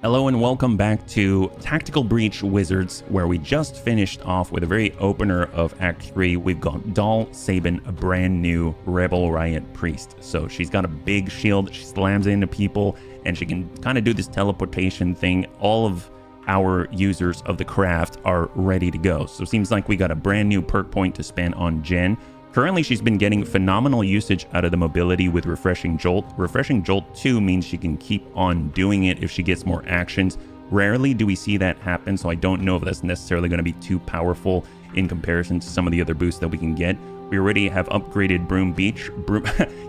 Hello and welcome back to Tactical Breach Wizards, where we just finished off with a very opener of Act 3. We've got Doll Sabin, a brand new Rebel Riot Priest. So she's got a big shield, she slams into people, and she can kind of do this teleportation thing. All of our users of the craft are ready to go. So it seems like we got a brand new perk point to spend on Jen. Currently, she's been getting phenomenal usage out of the mobility with Refreshing Jolt. Refreshing Jolt 2 means she can keep on doing it if she gets more actions. Rarely do we see that happen, so I don't know if that's necessarily going to be too powerful in comparison to some of the other boosts that we can get. We already have upgraded Broom Beach.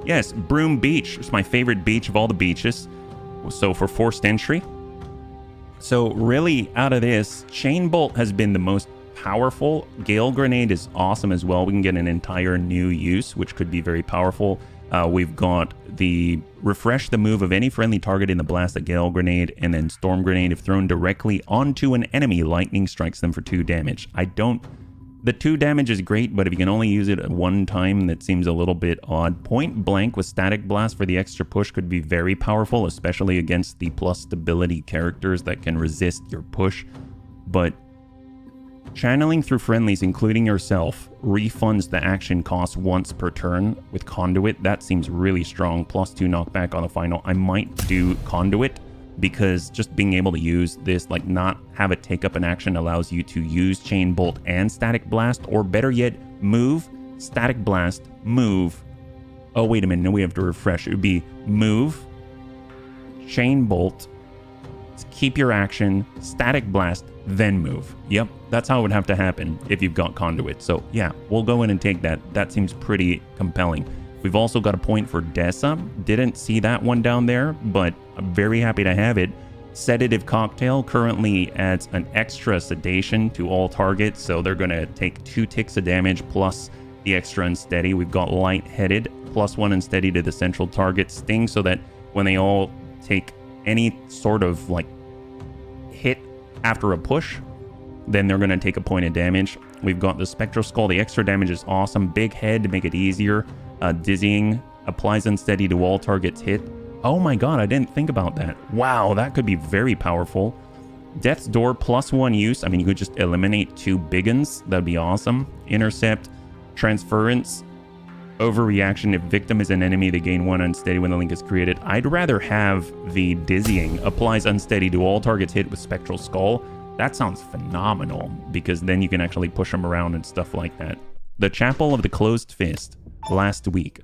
Yes, Broom Beach. It's my favorite beach of all the beaches. So for forced entry. So really, out of this, Chain Bolt has been the most powerful. Gale Grenade is awesome as well. We can get an entire new use, which could be very powerful. We've got the refresh the move of any friendly target in the blast at Gale Grenade, and then Storm Grenade if thrown directly onto an enemy, lightning strikes them for 2 damage. The 2 damage is great, but if you can only use it at one time, that seems a little bit odd. Point Blank with Static Blast for the extra push could be very powerful, especially against the plus stability characters that can resist your push. But channeling through friendlies, including yourself, refunds the action cost once per turn with Conduit. That seems really strong. +2 knockback on the final. I might do Conduit because just being able to use this, like not have it take up an action, allows you to use Chain Bolt and Static Blast, or better yet, move, Static Blast, move. Oh, wait a minute. No, we have to refresh. It would be move, Chain Bolt, keep your action, Static Blast, then move. Yep, that's how it would have to happen if you've got Conduit. So yeah, we'll go in and take that. That seems pretty compelling. We've also got a point for Dessa. Didn't see that one down there, but I'm very happy to have it. Sedative Cocktail currently adds an extra sedation to all targets, so they're going to take 2 ticks of damage plus the extra unsteady. We've got Lightheaded, +1 unsteady to the central target. Sting, so that when they all take any sort of like hit after a push, then they're going to take a point of damage. We've got the Spectral Skull. The extra damage is awesome. Big Head to make it easier. Dizzying, applies unsteady to all targets hit. Oh my god, I didn't think about that. Wow, that could be very powerful. Death's Door, +1 use. I mean, you could just eliminate 2 big uns. That'd be awesome. Intercept, Transference, Overreaction. If victim is an enemy, they gain 1 unsteady when the link is created. I'd rather have the Dizzying, applies unsteady to all targets hit with Spectral Skull. That sounds phenomenal, because then you can actually push them around and stuff like that. The Chapel of the Closed Fist, last week.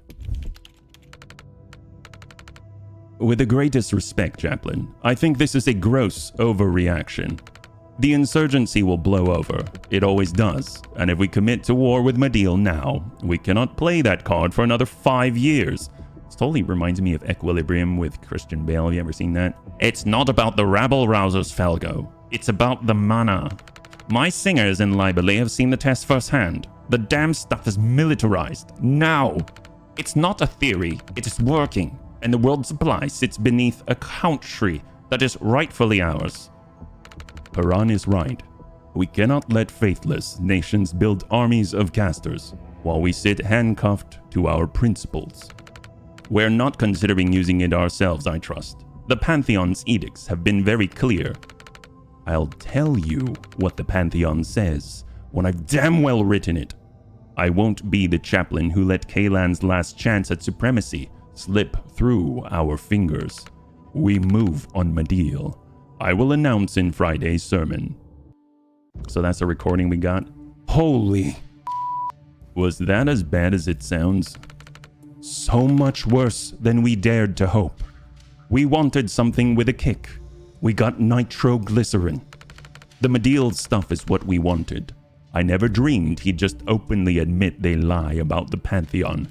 With the greatest respect, Chaplain, I think this is a gross overreaction. The insurgency will blow over. It always does. And if we commit to war with Madil now, we cannot play that card for another 5 years. This totally reminds me of Equilibrium with Christian Bale. Have you ever seen that? It's not about the rabble-rousers, Falgo. It's about the mana. My singers in Libely have seen the test firsthand. The damn stuff is militarized. Now! It's not a theory. It is working. And the world supply sits beneath a country that is rightfully ours. Paran is right. We cannot let faithless nations build armies of casters while we sit handcuffed to our principles. We're not considering using it ourselves, I trust. The Pantheon's edicts have been very clear. I'll tell you what the Pantheon says when I've damn well written it. I won't be the chaplain who let Kalan's last chance at supremacy slip through our fingers. We move on Madil. I will announce in Friday's sermon. So that's a recording we got. Holy! Was that as bad as it sounds? So much worse than we dared to hope. We wanted something with a kick. We got nitroglycerin. The Madil stuff is what we wanted. I never dreamed he'd just openly admit they lie about the Pantheon.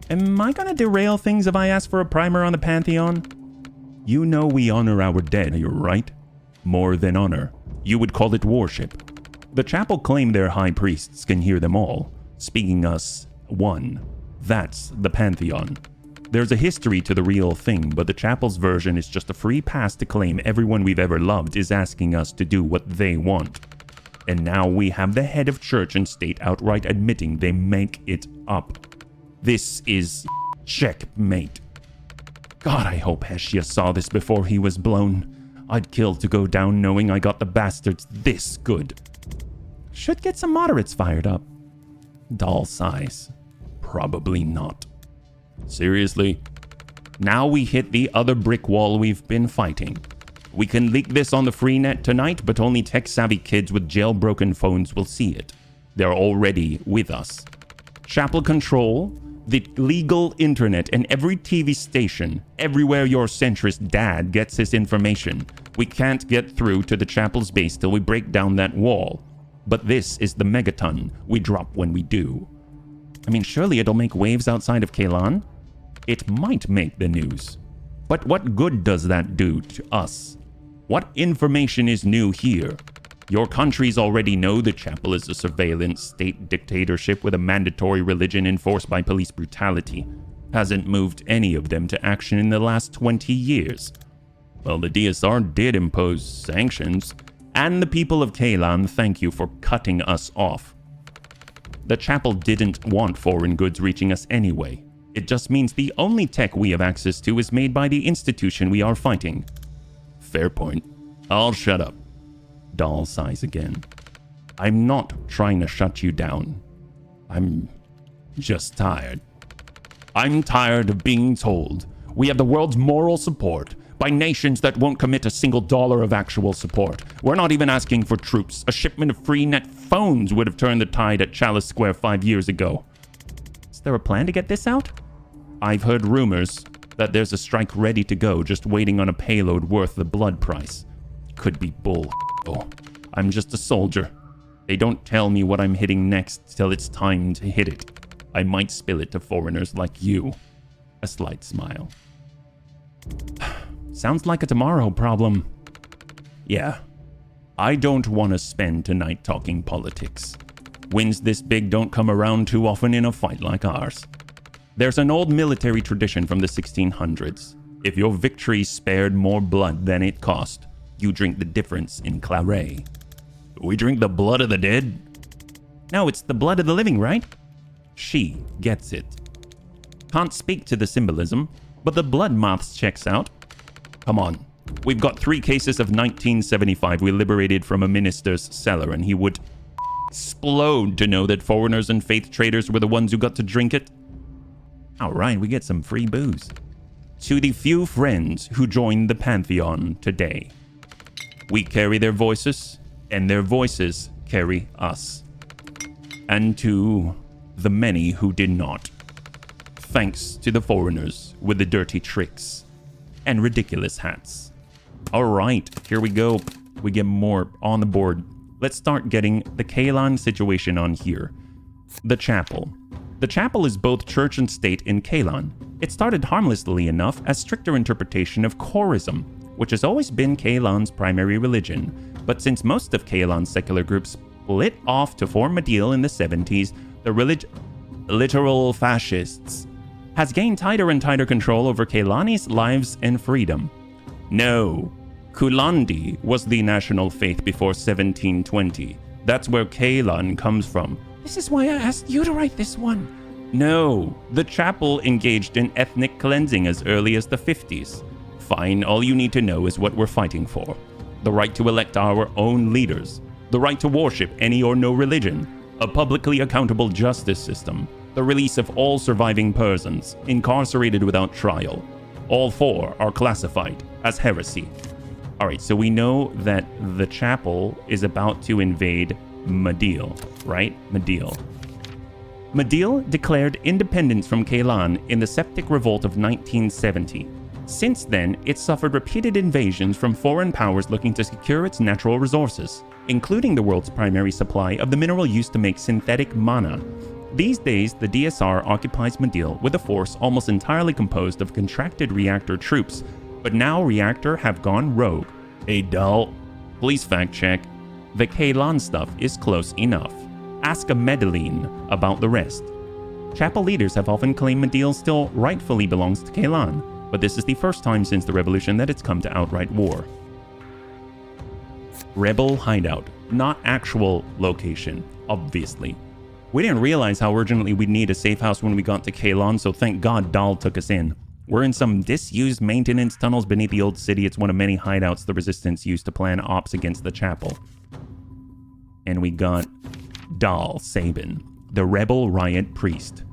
Am I gonna derail things if I ask for a primer on the Pantheon? You know we honor our dead, you're right? More than honor. You would call it worship. The chapel claim their high priests can hear them all, speaking us one. That's the Pantheon. There's a history to the real thing, but the chapel's version is just a free pass to claim everyone we've ever loved is asking us to do what they want. And now we have the head of church and state outright admitting they make it up. This is checkmate. God, I hope Heshia saw this before he was blown. I'd kill to go down knowing I got the bastards this good. Should get some moderates fired up. Doll sighs. Probably not. Seriously? Now we hit the other brick wall we've been fighting. We can leak this on the free net tonight, but only tech-savvy kids with jailbroken phones will see it. They're already with us. Chapel control, the legal internet, and every TV station, everywhere your centrist dad gets his information. We can't get through to the chapel's base till we break down that wall. But this is the megaton we drop when we do. I mean, surely it'll make waves outside of Kaylan? It might make the news. But what good does that do to us? What information is new here? Your countries already know the chapel is a surveillance state dictatorship with a mandatory religion enforced by police brutality. Hasn't moved any of them to action in the last 20 years. Well, the DSR did impose sanctions, and the people of Kaylan thank you for cutting us off. The chapel didn't want foreign goods reaching us anyway. It just means the only tech we have access to is made by the institution we are fighting. Fair point. I'll shut up. Doll sighs again. I'm not trying to shut you down. I'm just tired. I'm tired of being told we have the world's moral support by nations that won't commit a single dollar of actual support. We're not even asking for troops. A shipment of free net phones would have turned the tide at Chalice Square 5 years ago. Is there a plan to get this out? I've heard rumors that there's a strike ready to go, just waiting on a payload worth the blood price. Could be bull. I'm just a soldier. They don't tell me what I'm hitting next till it's time to hit it. I might spill it to foreigners like you. A slight smile. Sounds like a tomorrow problem. Yeah. I don't want to spend tonight talking politics. Wins this big don't come around too often in a fight like ours. There's an old military tradition from the 1600s. If your victory spared more blood than it cost, you drink the difference in claret. We drink the blood of the dead? No, it's the blood of the living, right? She gets it. Can't speak to the symbolism, but the blood maths checks out. Come on. We've got 3 cases of 1975 we liberated from a minister's cellar, and he would explode to know that foreigners and faith traders were the ones who got to drink it. All right, we get some free booze. To the few friends who joined the Pantheon today. We carry their voices, and their voices carry us. And to the many who did not. Thanks to the foreigners with the dirty tricks and ridiculous hats. All right, here we go. We get more on the board. Let's start getting the Kaylan situation on here. The chapel. The chapel is both church and state in Kaylan. It started harmlessly enough as stricter interpretation of Chorism, which has always been Kaylan's primary religion. But since most of Kaylan's secular groups split off to form a deal in the 70s, the literal fascists has gained tighter and tighter control over Kaylani's lives and freedom. No, Kulandi was the national faith before 1720. That's where Kaylan comes from. This is why I asked you to write this one. No, the chapel engaged in ethnic cleansing as early as the 50s. Fine, all you need to know is what we're fighting for. The right to elect our own leaders. The right to worship any or no religion. A publicly accountable justice system. The release of all surviving persons incarcerated without trial. All 4 are classified as heresy. Alright, so we know that the chapel is about to invade Madil, right? Madil. Madil declared independence from Kaylan in the Septic Revolt of 1970. Since then, it suffered repeated invasions from foreign powers looking to secure its natural resources, including the world's primary supply of the mineral used to make synthetic mana. These days, the DSR occupies Madil with a force almost entirely composed of contracted reactor troops, but now reactor have gone rogue. Hey, doll. Please fact check. The Kaylan stuff is close enough. Ask a Medellin about the rest. Chapel leaders have often claimed Madil still rightfully belongs to Kaylan, but this is the first time since the revolution that it's come to outright war. Rebel hideout, not actual location, obviously. We didn't realize how urgently we'd need a safe house when we got to Kaylan, so thank God Dal took us in. We're in some disused maintenance tunnels beneath the old city. It's one of many hideouts the Resistance used to plan ops against the chapel. And we got Dal Sabin, the rebel riot priest.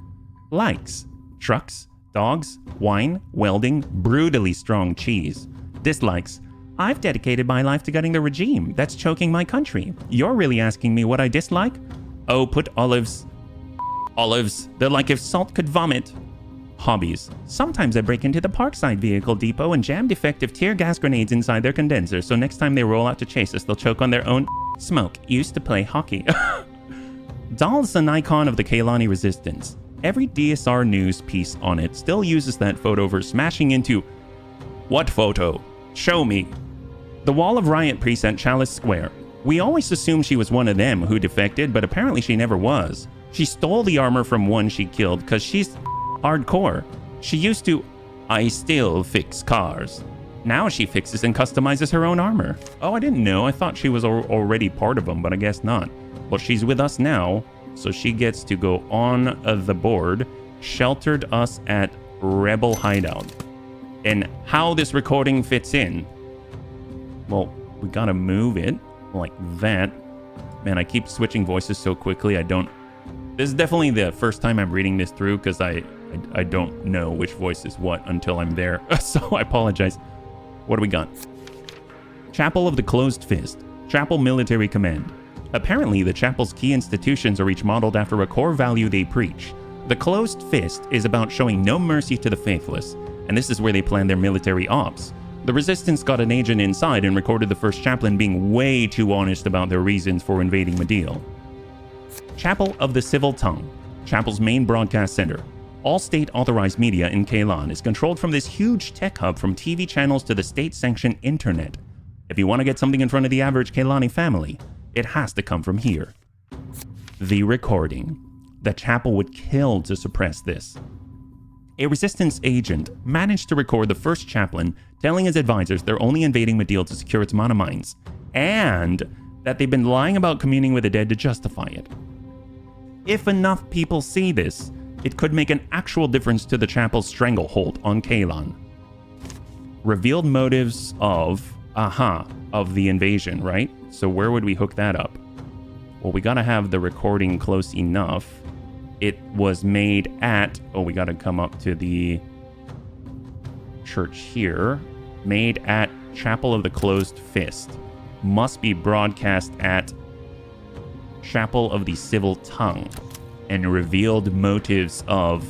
Likes: trucks, dogs, wine, welding, brutally strong cheese. Dislikes: I've dedicated my life to gutting the regime that's choking my country. You're really asking me what I dislike? Oh, put olives. Olives. They're like if salt could vomit. Hobbies: sometimes I break into the Parkside Vehicle Depot and jam defective tear gas grenades inside their condenser, so next time they roll out to chase us, they'll choke on their own smoke. Used to play hockey. Dal's an icon of the Kaylani Resistance. Every DSR news piece on it still uses that photo for smashing into... What photo? Show me. The wall of riot priests at Chalice Square. We always assumed she was one of them who defected, but apparently she never was. She stole the armor from one she killed because she's hardcore. She used to... I still fix cars. Now she fixes and customizes her own armor. Oh, I didn't know. I thought she was already part of them, but I guess not. Well, she's with us now, so she gets to go on the board. Sheltered us at Rebel Hideout. And how this recording fits in... Well, we gotta move it like that. Man, I keep switching voices so quickly, I don't... This is definitely the first time I'm reading this through, because I don't know which voice is what until I'm there. So I apologize. What do we got? Chapel of the Closed Fist. Chapel Military Command. Apparently, the chapel's key institutions are each modeled after a core value they preach. The Closed Fist is about showing no mercy to the faithless, and this is where they plan their military ops. The Resistance got an agent inside and recorded the first chaplain being way too honest about their reasons for invading Medeal. Chapel of the Civil Tongue. Chapel's main broadcast center. All state-authorized media in Kaylan is controlled from this huge tech hub, from TV channels to the state-sanctioned internet. If you want to get something in front of the average Kaylani family, it has to come from here. The recording. The chapel would kill to suppress this. A Resistance agent managed to record the first chaplain telling his advisors they're only invading Medeal to secure its mana mines, and that they've been lying about communing with the dead to justify it. If enough people see this, it could make an actual difference to the chapel's stranglehold on Kaylan. Revealed motives of the invasion, right? So where would we hook that up? Well, we gotta have the recording close enough. It was made at... Oh, we gotta come up to the church here. Made at Chapel of the Closed Fist. Must be broadcast at Chapel of the Civil Tongue. And revealed motives of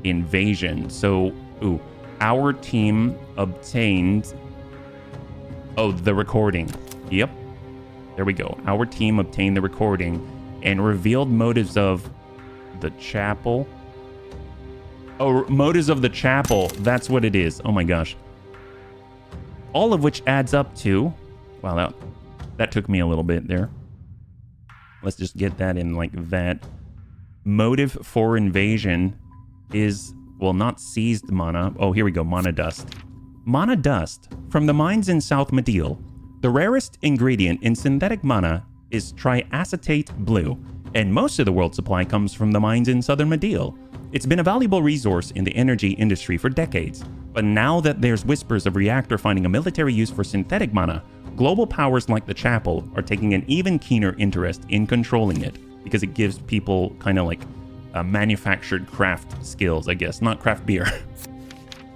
invasion. So, our team obtained... Oh, the recording. Yep. There we go. Our team obtained the recording and revealed motives of the chapel. Oh, motives of the chapel. That's what it is. Oh my gosh. All of which adds up to... Wow, that took me a little bit there. Let's just get that in like that. Motive for invasion is... Well, not seized mana. Oh, here we go. Mana dust. Mana dust. From the mines in South Medeal. The rarest ingredient in synthetic mana is triacetate blue, and most of the world's supply comes from the mines in southern Medeal. It's been a valuable resource in the energy industry for decades, but now that there's whispers of Reactor finding a military use for synthetic mana, global powers like the Chapel are taking an even keener interest in controlling it, because it gives people kind of like manufactured craft skills, I guess, not craft beer.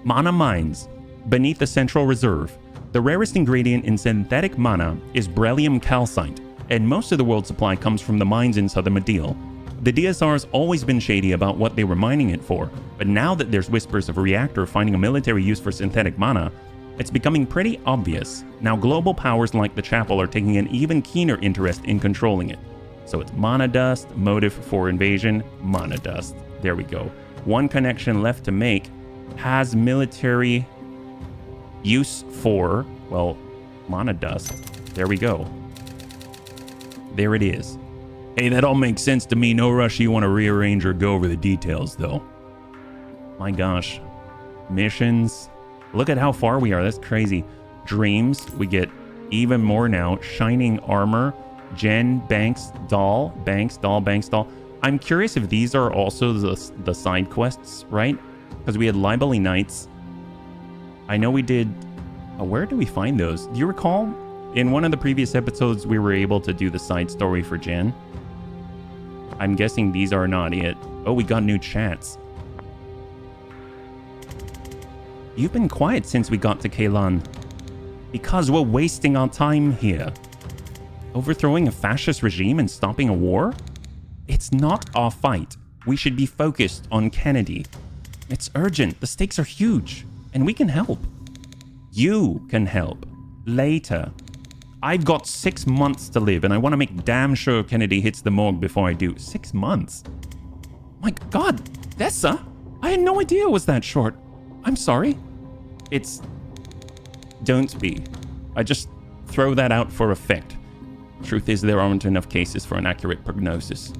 Mana mines. Beneath the Central Reserve. The rarest ingredient in synthetic mana is beryllium calcite, and most of the world's supply comes from the mines in southern Medeal. The DSR's always been shady about what they were mining it for, but now that there's whispers of Reactor finding a military use for synthetic mana, it's becoming pretty obvious. Now global powers like the Chapel are taking an even keener interest in controlling it. So it's mana dust, motive for invasion, mana dust. There we go. One connection left to make. Has military use for, well, mana dust. There we go. There it is. Hey, that all makes sense to me. No rush you want to rearrange or go over the details, though. My gosh. Missions. Look at how far we are. That's crazy. Dreams. We get even more now. Shining armor. Jen, Banks, Doll. Banks, Doll, Banks, Doll. I'm curious if these are also the side quests, right? Because we had Libely Knights. I know we did... where do we find those? Do you recall? In one of the previous episodes, we were able to do the side story for Jen. I'm guessing these are not it. Oh, we got new chats. You've been quiet since we got to Kaylan. Because we're wasting our time here. Overthrowing a fascist regime and stopping a war? It's not our fight. We should be focused on Kennedy. It's urgent. The stakes are huge. And we can help. You can help. Later. I've got 6 months to live, and I want to make damn sure Kennedy hits the morgue before I do. 6 months? My God, Dessa? I had no idea it was that short. I'm sorry. It's... Don't be. I just throw that out for effect. Truth is, there aren't enough cases for an accurate prognosis.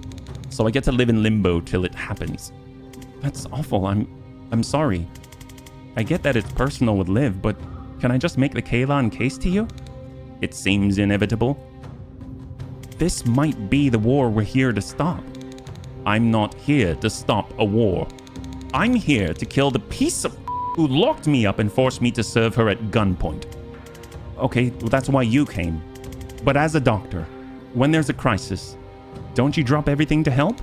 So I get to live in limbo till it happens. That's awful. I'm sorry. I get that it's personal with Liv, but can I just make the Kaylan case to you? It seems inevitable. This might be the war we're here to stop. I'm not here to stop a war. I'm here to kill the piece of who locked me up and forced me to serve her at gunpoint. Okay, well, that's why you came. But as a doctor, when there's a crisis, don't you drop everything to help?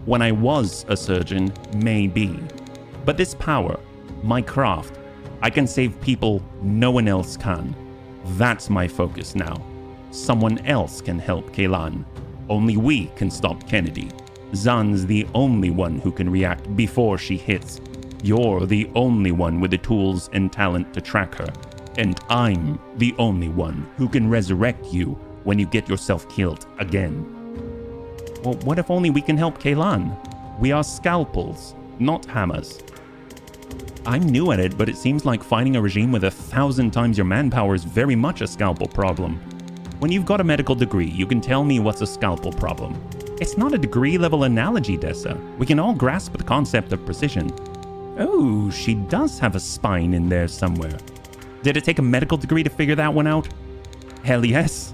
When I was a surgeon, maybe. But this power, my craft, I can save people no one else can. That's my focus now. Someone else can help Kaylan. Only we can stop Kennedy. Zan's the only one who can react before she hits. You're the only one with the tools and talent to track her. And I'm the only one who can resurrect you when you get yourself killed again. Well, what if only we can help Kaylan? We are scalpels, not hammers. I'm new at it, but it seems like fighting a regime with 1,000 times your manpower is very much a scalpel problem. When you've got a medical degree, you can tell me what's a scalpel problem. It's not a degree-level analogy, Dessa. We can all grasp the concept of precision. Oh, she does have a spine in there somewhere. Did it take a medical degree to figure that one out? Hell yes.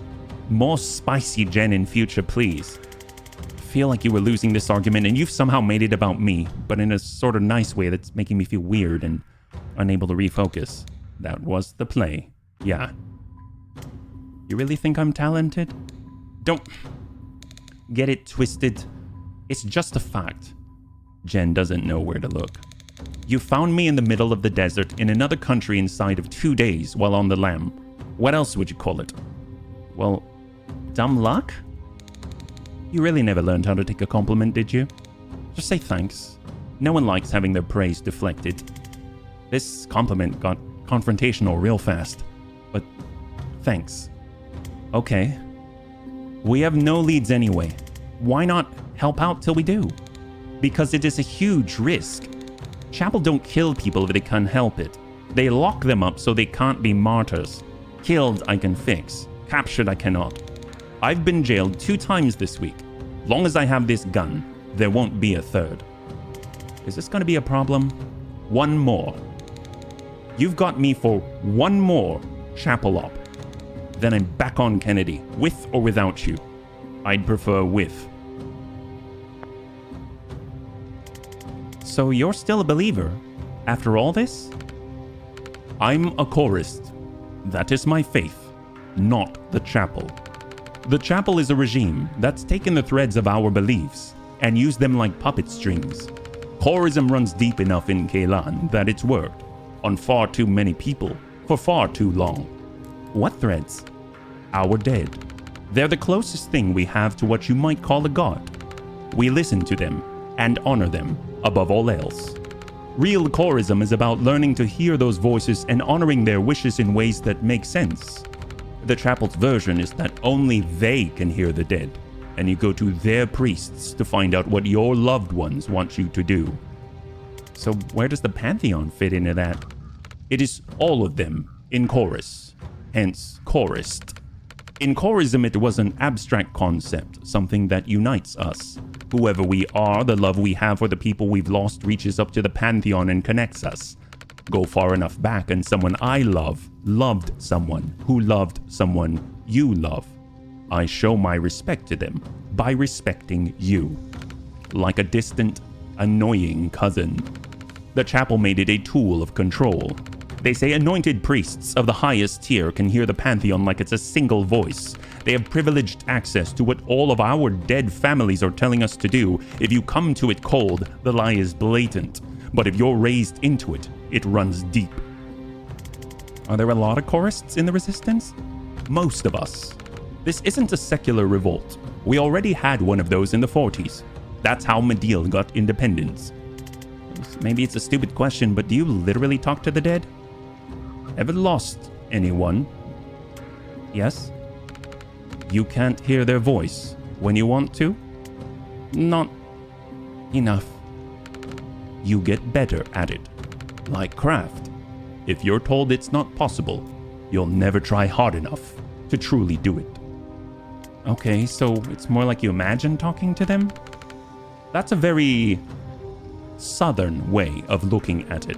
More spicy Jen in future, please. Feel like you were losing this argument and you've somehow made it about me, but in a sort of nice way that's making me feel weird and unable to refocus. That was the play. Yeah. You really think I'm talented? Don't get it twisted. It's just a fact. Jen doesn't know where to look. You found me in the middle of the desert in another country inside of 2 days while on the lam. What else would you call it? Well, dumb luck? You really never learned how to take a compliment, did you? Just say thanks. No one likes having their praise deflected. This compliment got confrontational real fast. But thanks. Okay. We have no leads anyway. Why not help out till we do? Because it is a huge risk. Chapel don't kill people if they can't help it. They lock them up so they can't be martyrs. Killed I can fix. Captured I cannot. I've been jailed 2 times this week. Long as I have this gun, there won't be a third. Is this going to be a problem? One more. You've got me for one more chapel op. Then I'm back on Kennedy, with or without you. I'd prefer with. So you're still a believer, after all this? I'm a chorist. That is my faith, not the chapel. The chapel is a regime that's taken the threads of our beliefs and used them like puppet strings. Chorism runs deep enough in Kaylan that it's worked on far too many people for far too long. What threads? Our dead. They're the closest thing we have to what you might call a god. We listen to them and honor them above all else. Real chorism is about learning to hear those voices and honoring their wishes in ways that make sense. The chapel's version is that only they can hear the dead, and you go to their priests to find out what your loved ones want you to do. So where does the pantheon fit into that? It is all of them in chorus, hence chorist. In chorism, it was an abstract concept, something that unites us. Whoever we are, the love we have for the people we've lost reaches up to the pantheon and connects us. Go far enough back and someone I love loved someone who loved someone you love. I show my respect to them by respecting you. Like a distant, annoying cousin. The chapel made it a tool of control. They say anointed priests of the highest tier can hear the Pantheon like it's a single voice. They have privileged access to what all of our dead families are telling us to do. If you come to it cold, the lie is blatant. But if you're raised into it, it runs deep. Are there a lot of chorists in the Resistance? Most of us. This isn't a secular revolt. We already had one of those in the 40s. That's how Medill got independence. Maybe it's a stupid question, but do you literally talk to the dead? Ever lost anyone? Yes? You can't hear their voice when you want to? Not enough. You get better at it. Like craft. If you're told it's not possible, you'll never try hard enough to truly do it. Okay, so it's more like you imagine talking to them? That's a very southern way of looking at it.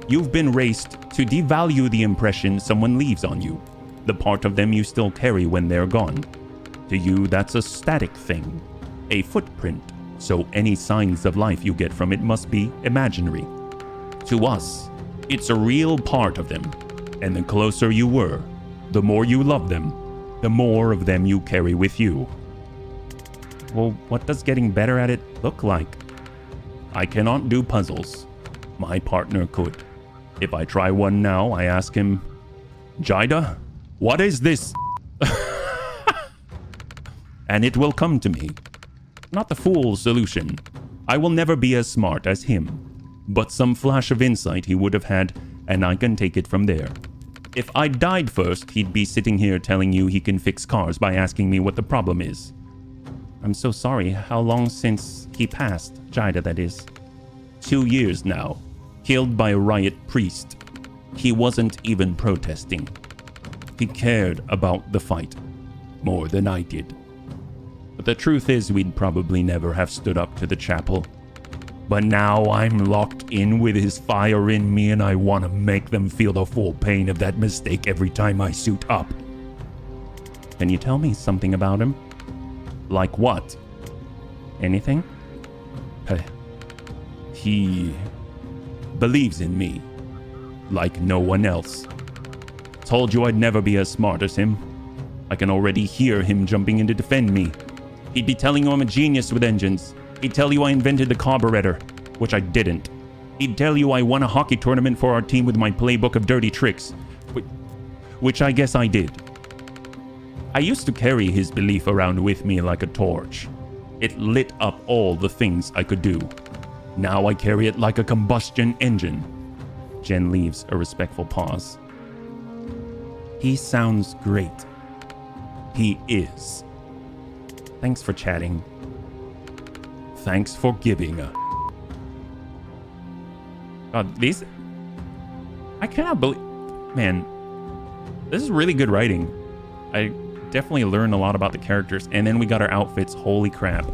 You've been raised to devalue the impression someone leaves on you, the part of them you still carry when they're gone. To you, that's a static thing, a footprint, so any signs of life you get from it must be imaginary. To us, it's a real part of them, and the closer you were, the more you love them, the more of them you carry with you. Well, what does getting better at it look like? I cannot do puzzles. My partner could. If I try one now, I ask him, Jida, what is this? And it will come to me. Not the fool solution. I will never be as smart as him. But some flash of insight he would have had, and I can take it from there. If I died first, he'd be sitting here telling you he can fix cars by asking me what the problem is. I'm so sorry. How long since he passed? Jida, that is. 2 years now. Killed by a riot priest. He wasn't even protesting. He cared about the fight. More than I did. But the truth is we'd probably never have stood up to the chapel. But now I'm locked in with his fire in me, and I want to make them feel the full pain of that mistake every time I suit up. Can you tell me something about him? Like what? Anything? He believes in me, like no one else. Told you I'd never be as smart as him. I can already hear him jumping in to defend me. He'd be telling you I'm a genius with engines. He'd tell you I invented the carburetor, which I didn't. He'd tell you I won a hockey tournament for our team with my playbook of dirty tricks, which I guess I did. I used to carry his belief around with me like a torch. It lit up all the things I could do. Now I carry it like a combustion engine. Jen leaves a respectful pause. He sounds great. He is. Thanks for chatting. Thanks for giving a... God, these... I cannot believe... Man, this is really good writing. I definitely learned a lot about the characters. And then we got our outfits. Holy crap.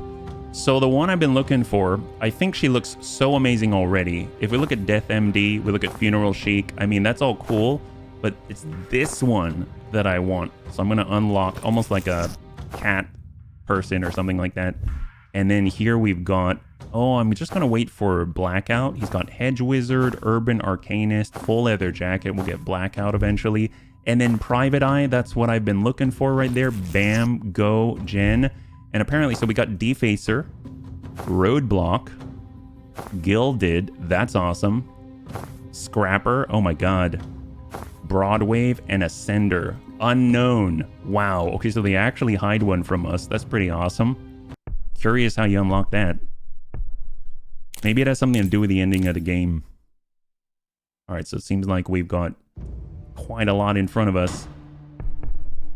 So the one I've been looking for, I think she looks so amazing already. If we look at Death MD, we look at Funeral Chic. I mean, that's all cool. But it's this one that I want. So I'm going to unlock almost like a cat person or something like that. And then here we've got... Oh, I'm just going to wait for Blackout. He's got Hedge Wizard, Urban Arcanist, Full Leather Jacket. We'll get Blackout eventually. And then Private Eye, that's what I've been looking for right there. Bam, go, Jen. And apparently, so we got Defacer, Roadblock, Gilded, that's awesome. Scrapper, oh my god. Broadwave and Ascender. Unknown. Wow. Okay, so they actually hide one from us. That's pretty awesome. Curious how you unlock that. Maybe it has something to do with the ending of the game. Alright, so it seems like we've got quite a lot in front of us.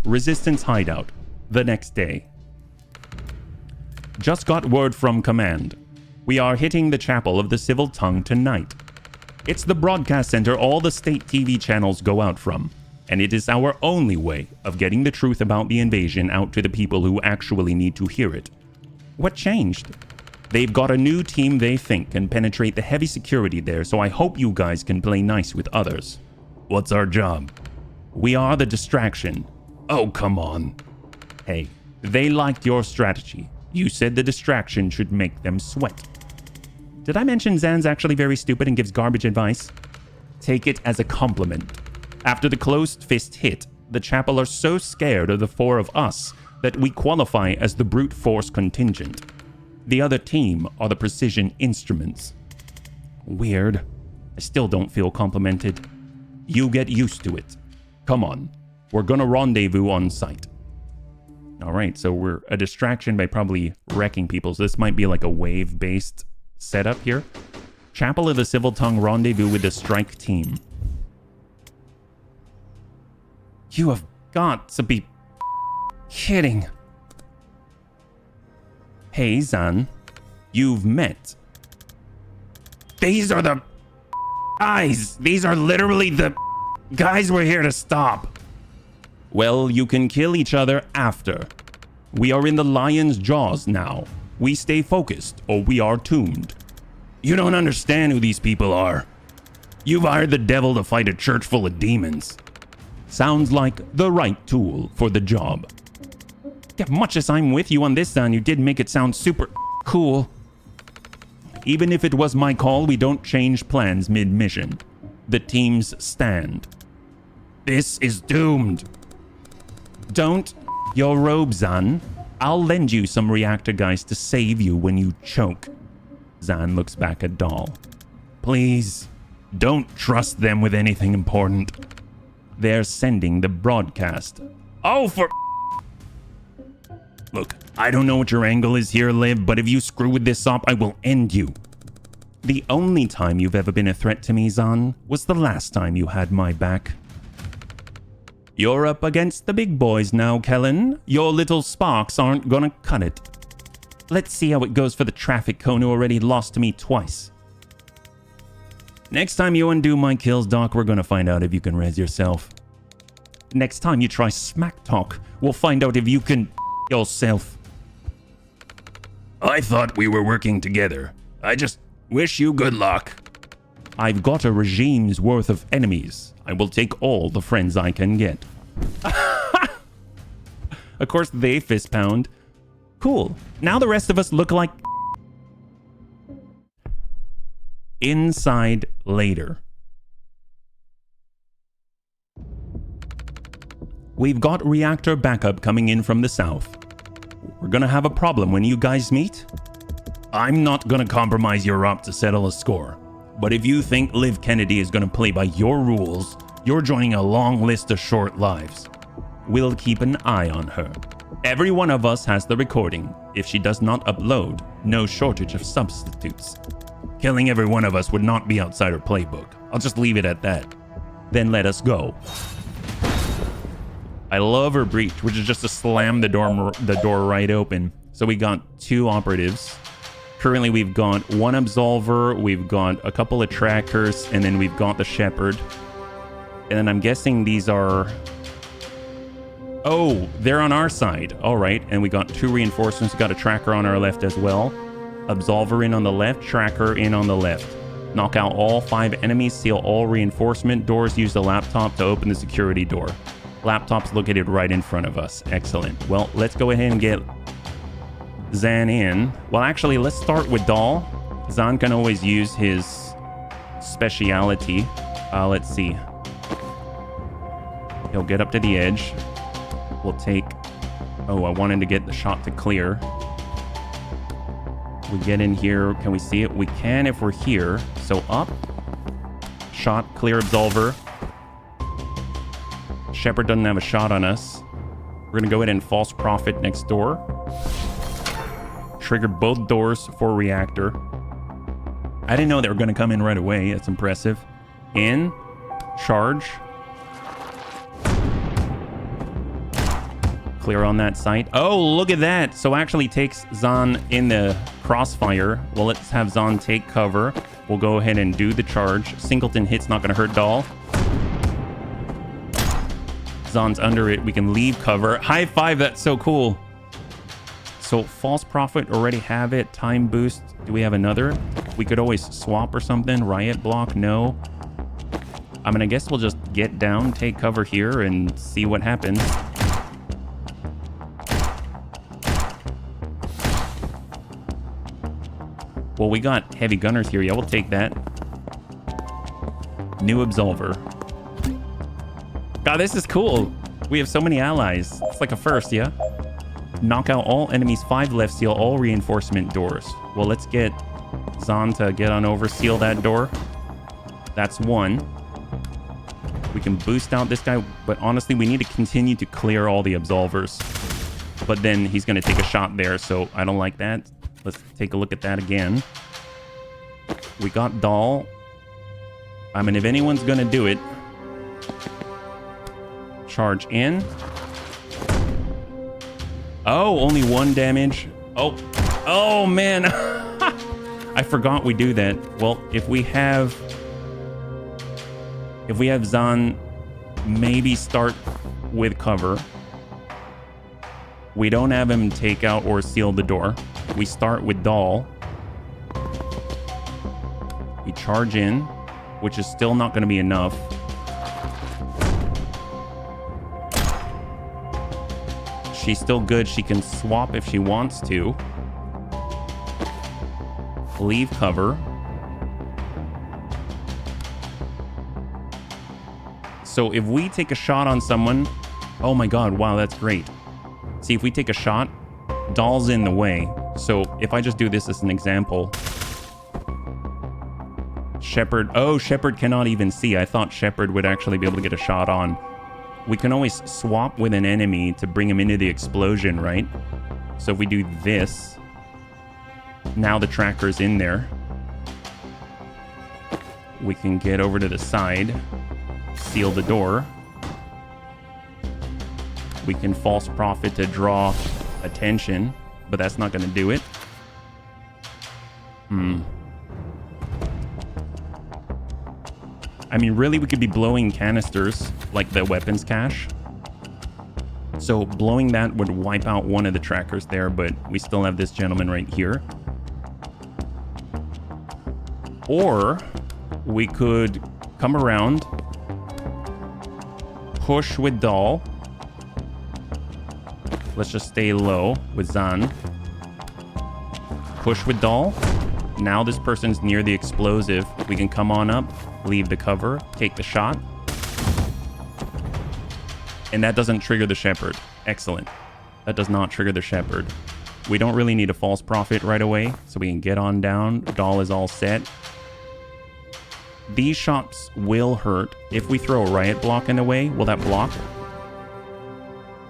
Resistance hideout. The next day. Just got word from command. We are hitting the chapel of the Civil Tongue tonight. It's the broadcast center all the state TV channels go out from, and it is our only way of getting the truth about the invasion out to the people who actually need to hear it. What changed? They've got a new team they think can penetrate the heavy security there, so I hope you guys can play nice with others. What's our job? We are the distraction. Oh, come on. Hey, they liked your strategy. You said the distraction should make them sweat. Did I mention Zan's actually very stupid and gives garbage advice? Take it as a compliment. After the closed fist hit, the chapel are so scared of the four of us that we qualify as the brute force contingent. The other team are the precision instruments. Weird. I still don't feel complimented. You get used to it. Come on. We're gonna rendezvous on site. Alright, so we're a distraction by probably wrecking people. So this might be like a wave-based setup here. Chapel of the Civil Tongue rendezvous with the strike team. You have got to be kidding. Hey, Zan. You've met. These are the guys. These are literally the guys we're here to stop. Well, you can kill each other after. We are in the lion's jaws now. We stay focused or we are tombed. You don't understand who these people are. You've hired the devil to fight a church full of demons. Sounds like the right tool for the job. Yeah, much as I'm with you on this, Zan, you did make it sound super cool. Even if it was my call, we don't change plans mid-mission. The teams stand. This is doomed. Don't your robe, Zan. I'll lend you some reactor guys to save you when you choke. Zan looks back at Dahl. Please, don't trust them with anything important. They're sending the broadcast. Oh, for... Look, I don't know what your angle is here, Liv, but if you screw with this up, I will end you. The only time you've ever been a threat to me, Zan, was the last time you had my back. You're up against the big boys now, Kellen. Your little sparks aren't gonna cut it. Let's see how it goes for the traffic cone who already lost to me twice. Next time you undo my kills, Doc, we're gonna find out if you can res yourself. Next time you try smack talk, we'll find out if you can yourself. I thought we were working together. I just wish you good luck. I've got a regime's worth of enemies. I will take all the friends I can get. Of course, they fist pound. Cool. Now the rest of us look like... Inside later. We've got reactor backup coming in from the south. We're gonna have a problem when you guys meet. I'm not gonna compromise your op to settle a score. But if you think Liv Kennedy is gonna play by your rules, you're joining a long list of short lives. We'll keep an eye on her. Every one of us has the recording. If she does not upload, no shortage of substitutes. Killing every one of us would not be outside her playbook. I'll just leave it at that. Then let us go. I love her breach, which is just to slam the door right open. So we got 2 operatives. Currently, we've got 1 absolver, we've got a couple of trackers, and then we've got the shepherd. And then I'm guessing these are... Oh, they're on our side. All right, and we got 2 reinforcements. Got a tracker on our left as well. Absolver in on the left, tracker in on the left. Knock out all 5 enemies, seal all reinforcement doors, use the laptop to open the security door. Laptop's located right in front of us. Excellent. Well, let's go ahead and get Zan in. Well, actually, let's start with Dahl. Zan can always use his speciality. Let's see. He'll get up to the edge. We'll take... Oh, I wanted to get the shot to clear. We get in here. Can we see it? We can if we're here. So up. Shot, clear absolver. Shepard doesn't have a shot on us. We're going to go ahead and false prophet next door. Triggered both doors for reactor. I didn't know they were going to come in right away. That's impressive. In. Charge. Clear on that site. Oh, look at that. So actually takes Zan in the crossfire. Well, let's have Zan take cover. We'll go ahead and do the charge. Singleton hit's not going to hurt Dahl. Zan's under it. We can leave cover. High five. That's so cool. So false prophet already have it. Time boost. Do we have another? We could always swap or something. Riot block. No. I mean, I guess we'll just get down, take cover here, and see what happens. Well, we got heavy gunners here. Yeah, we'll take that. New Absolver. God, this is cool. We have so many allies. It's like a first, yeah? Knock out all enemies 5 left, seal all reinforcement doors. Well, let's get Zahn to get on over, seal that door. That's 1. We can boost out this guy, but honestly, we need to continue to clear all the Absolvers. But then he's going to take a shot there, so I don't like that. Let's take a look at that again. We got Dahl. I mean, if anyone's going to do it, charge in. Oh, only 1 damage. Oh man. I forgot we do that. Well, if we have Zahn maybe start with cover. We don't have him take out or seal the door. We start with Dahl. We charge in, which is still not going to be enough. She's still good. She can swap if she wants to. Leave cover. So if we take a shot on someone... Oh my god, wow, that's great. See, if we take a shot, Dahl's in the way. So if I just do this as an example... Shepard... Oh, Shepard cannot even see. I thought Shepard would actually be able to get a shot on. We can always swap with an enemy to bring him into the explosion, right? So if we do this... Now the tracker's in there. We can get over to the side. Seal the door. We can false prophet to draw attention, but that's not going to do it. I mean, really, we could be blowing canisters like the weapons cache. So blowing that would wipe out one of the trackers there, but we still have this gentleman right here. Or we could come around, push with Dahl. Let's just stay low with Zahn. Push with Dahl. Now this person's near the explosive. We can come on up, leave the cover, take the shot. And that doesn't trigger the Shepard. Excellent. That does not trigger the Shepard. We don't really need a false prophet right away, so we can get on down. Dahl is all set. These shots will hurt. If we throw a riot block in the way, will that block?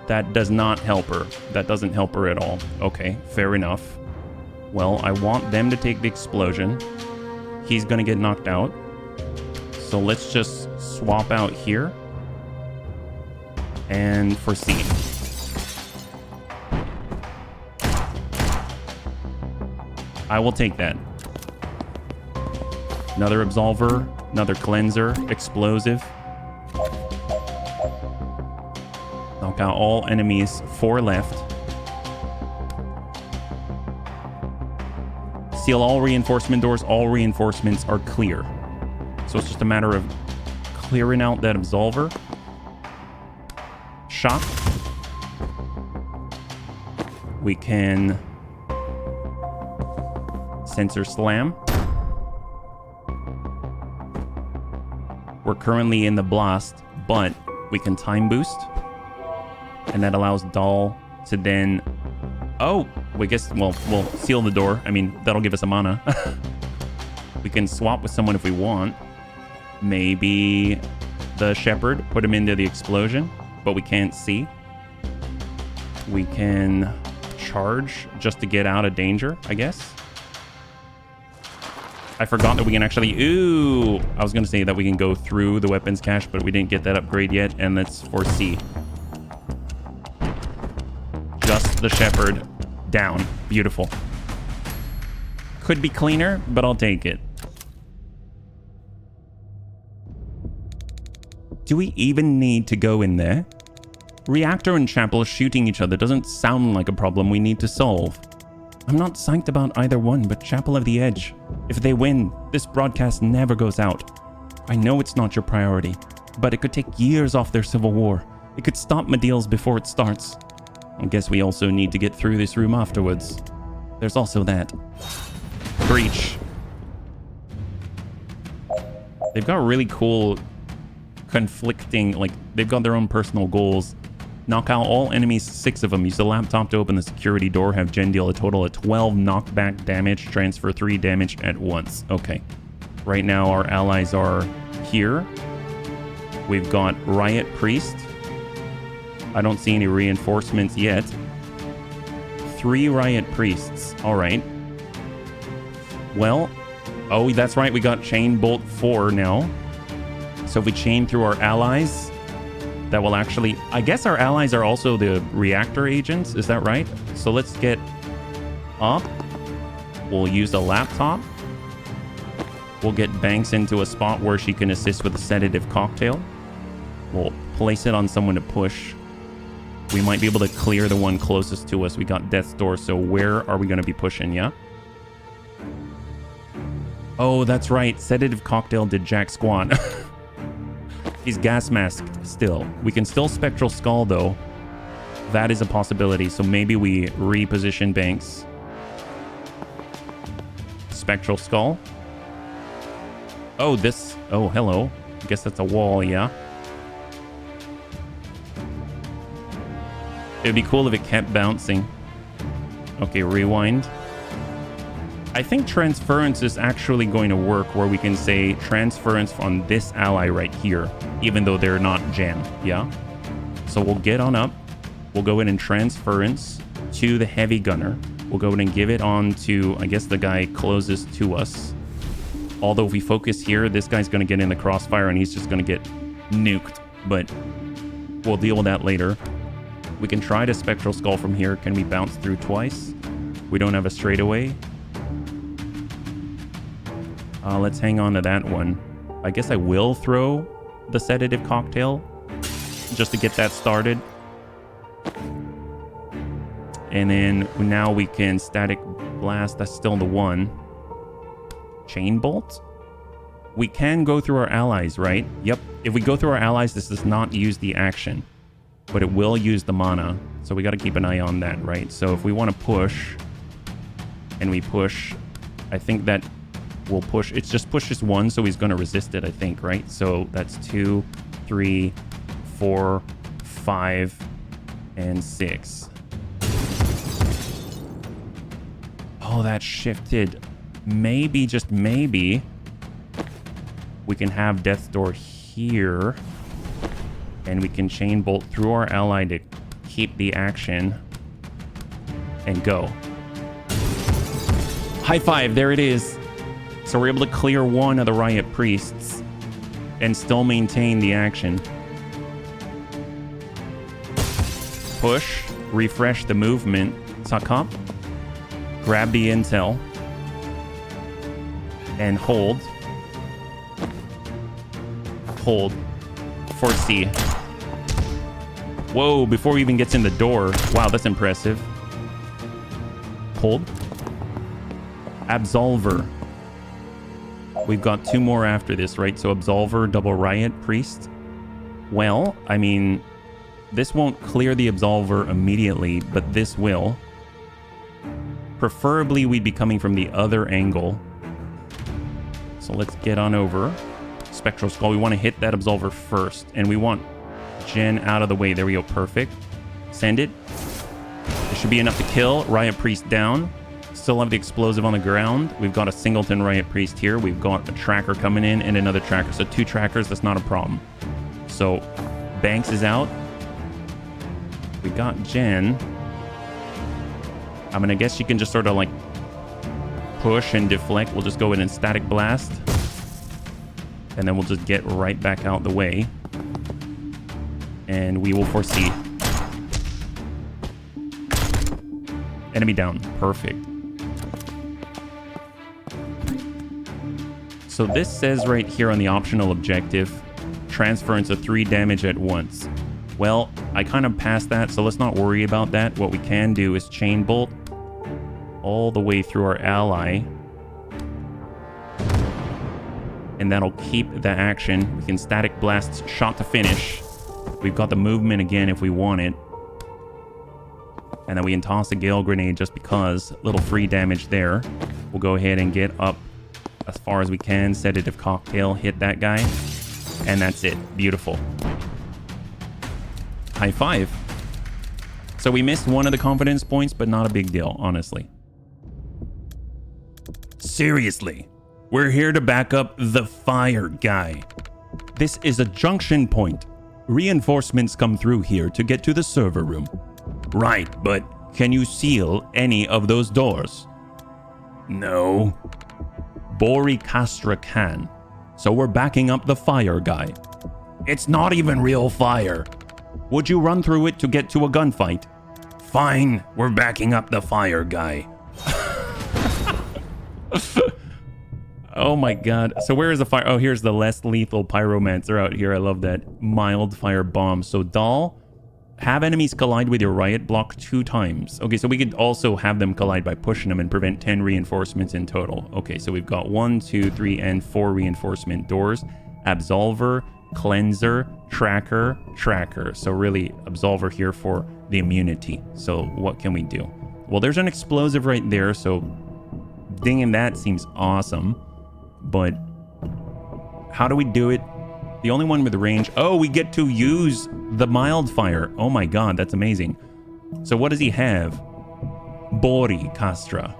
That does not help her. That doesn't help her at all. Okay, fair enough. Well, I want them to take the explosion. He's gonna get knocked out. So let's just swap out here. And foresee. I will take that. Another Absolver, another Cleanser, Explosive. Knock out all enemies, 4 left. Seal all reinforcement doors, all reinforcements are clear. So it's just a matter of clearing out that Absolver. Shock. We can Sensor Slam. We're currently in the blast, but we can time boost. And that allows Dahl to then... Oh, we guess, well, we'll seal the door. I mean, that'll give us a mana. We can swap with someone if we want. Maybe the Shepard, put him into the explosion, but we can't see. We can charge just to get out of danger, I guess. I forgot that we can actually... Ooh! I was going to say that we can go through the weapons cache, but we didn't get that upgrade yet, and let's foresee. Just the Shepard down. Beautiful. Could be cleaner, but I'll take it. Do we even need to go in there? Reactor and Chapel shooting each other doesn't sound like a problem we need to solve. I'm not psyched about either one, but Chapel have the edge. If they win, this broadcast never goes out. I know it's not your priority, but it could take years off their civil war. It could stop Medial's before it starts. I guess we also need to get through this room afterwards. There's also that. Breach. They've got really cool conflicting, like, they've got their own personal goals. Knock out all enemies, 6 of them. Use the laptop to open the security door. Have Jen deal a total of 12 knockback damage. Transfer 3 damage at once. Okay. Right now, our allies are here. We've got Riot Priest. I don't see any reinforcements yet. 3 Riot Priests. All right. Well, oh, that's right. We got Chain Bolt 4 now. So if we chain through our allies, that will actually... I guess our allies are also the reactor agents. Is that right? So let's get up. We'll use the laptop. We'll get Banks into a spot where she can assist with a sedative cocktail. We'll place it on someone to push. We might be able to clear the one closest to us. We got Death's Door, so where are we going to be pushing, yeah? Oh, that's right. Sedative cocktail did jack squat. He's gas masked still. We can still Spectral Skull, though. That is a possibility, so maybe we reposition Banks. Spectral Skull. Oh, this... Oh, hello. I guess that's a wall, yeah? It'd be cool if it kept bouncing. Okay, rewind. I think transference is actually going to work where we can say transference on this ally right here, even though they're not Jen, yeah? So we'll get on up. We'll go in and transference to the heavy gunner. We'll go in and give it on to, I guess, the guy closest to us. Although if we focus here, this guy's going to get in the crossfire and he's just going to get nuked. But we'll deal with that later. We can try to Spectral Skull from here. Can we bounce through twice? We don't have a straightaway. Let's hang on to that one. I guess I will throw the sedative cocktail just to get that started. And then now we can static blast. That's still the one. Chain bolt? We can go through our allies, right? Yep. If we go through our allies, this does not use the action, but it will use the mana. So we got to keep an eye on that, right? So if we want to push and we push, I think that will push. It's just pushes 1, so he's going to resist it, I think, right? So that's 2, 3, 4, 5, and 6. Oh, that shifted. Maybe, just maybe, we can have Death's Door here, and we can chain bolt through our ally to keep the action and go. High five, there it is. So we're able to clear one of the Riot Priests and still maintain the action. Push, refresh the movement, suck up, grab the intel, and hold. Hold. Foresee. Whoa, before he even gets in the door. Wow, that's impressive. Hold. Absolver. We've got 2 more after this, right? So Absolver, double Riot Priest. Well, I mean, this won't clear the Absolver immediately, but this will. Preferably, we'd be coming from the other angle. So let's get on over. Spectral Skull, we want to hit that Absolver first, and we want Jen out of the way. There we go, perfect. Send it. It should be enough to kill. Riot Priest down. Still have the explosive on the ground. We've got a singleton Riot Priest here. We've got a tracker coming in and another tracker. So 2 trackers, that's not a problem. So Banks is out. We got Jen. I mean, I guess she can just sort of like push and deflect. We'll just go in and static blast. And then we'll just get right back out the way. And we will foresee. Enemy down. Perfect. So this says right here on the optional objective, transference of 3 damage at once. Well, I kind of passed that, so let's not worry about that. What we can do is chain bolt all the way through our ally. And that'll keep the action. We can static blast shot to finish. We've got the movement again if we want it. And then we can toss a Gale Grenade just because. Little free damage there. We'll go ahead and get up a as far as we can. Sedative cocktail, hit that guy. And that's it. Beautiful. High five. So we missed one of the confidence points, but not a big deal, honestly. Seriously, we're here to back up the fire guy. This is a junction point. Reinforcements come through here to get to the server room. Right, but can you seal any of those doors? No. Bori Castra can. So we're backing up the fire guy. It's not even real fire. Would you run through it to get to a gunfight? Fine, we're backing up the fire guy. Oh my god. So where is the fire? Oh, here's the less lethal pyromancer out here. I love that. Mild fire bomb. So Doll, have enemies collide with your riot block 2 times. Okay, so we could also have them collide by pushing them and prevent 10 reinforcements in total. Okay, so we've got 1, 2, 3, and 4 reinforcement doors. Absolver, Cleanser, Tracker, Tracker. So really, Absolver here for the immunity. So what can we do? Well, there's an explosive right there, so dinging that seems awesome. But how do we do it? The only one with range. Oh, we get to use the mild fire. Oh my god, that's amazing. So what does he have? Bori Castra.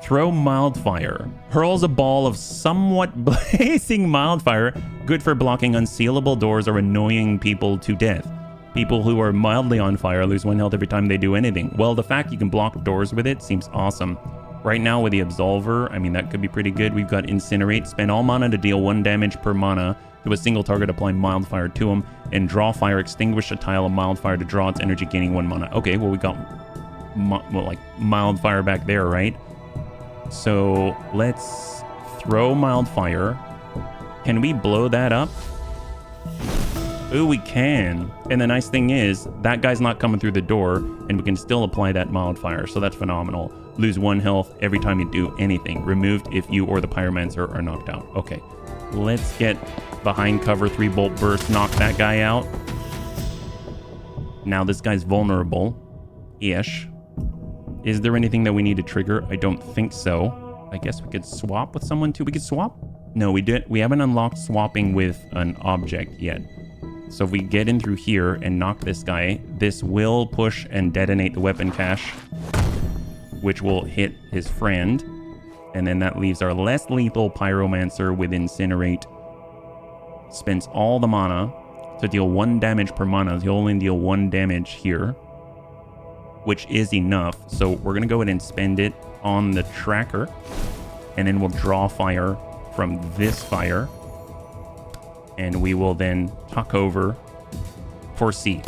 Throw mild fire. Hurls a ball of somewhat blazing mild fire. Good for blocking unsealable doors or annoying people to death. People who are mildly on fire lose 1 health every time they do anything. Well, the fact you can block doors with it seems awesome. Right now with the Absolver, I mean, that could be pretty good. We've got Incinerate. Spend all mana to deal 1 damage per mana to a single target, apply mild fire to him, and draw fire. Extinguish a tile of mild fire to draw its energy, gaining 1 mana. Okay, well, we got mild fire back there, right? So let's throw mild fire. Can we blow that up? Ooh, we can. And the nice thing is, that guy's not coming through the door, and we can still apply that mild fire, so that's phenomenal. Lose 1 health every time you do anything. Removed if you or the pyromancer are knocked out. Okay, let's get behind cover. 3 bolt burst, knock that guy out. Now this guy's vulnerable-ish. Is there anything that we need to trigger? I don't think so. I guess we could swap with someone too. We could swap? No, we haven't unlocked swapping with an object yet. So if we get in through here and knock this guy, this will push and detonate the weapon cache, which will hit his friend. And then that leaves our less lethal pyromancer with Incinerate. Spends all the mana to deal 1 damage per mana. He'll only deal 1 damage here, which is enough. So we're going to go ahead and spend it on the tracker. And then we'll draw fire from this fire. And we will then tuck over for C.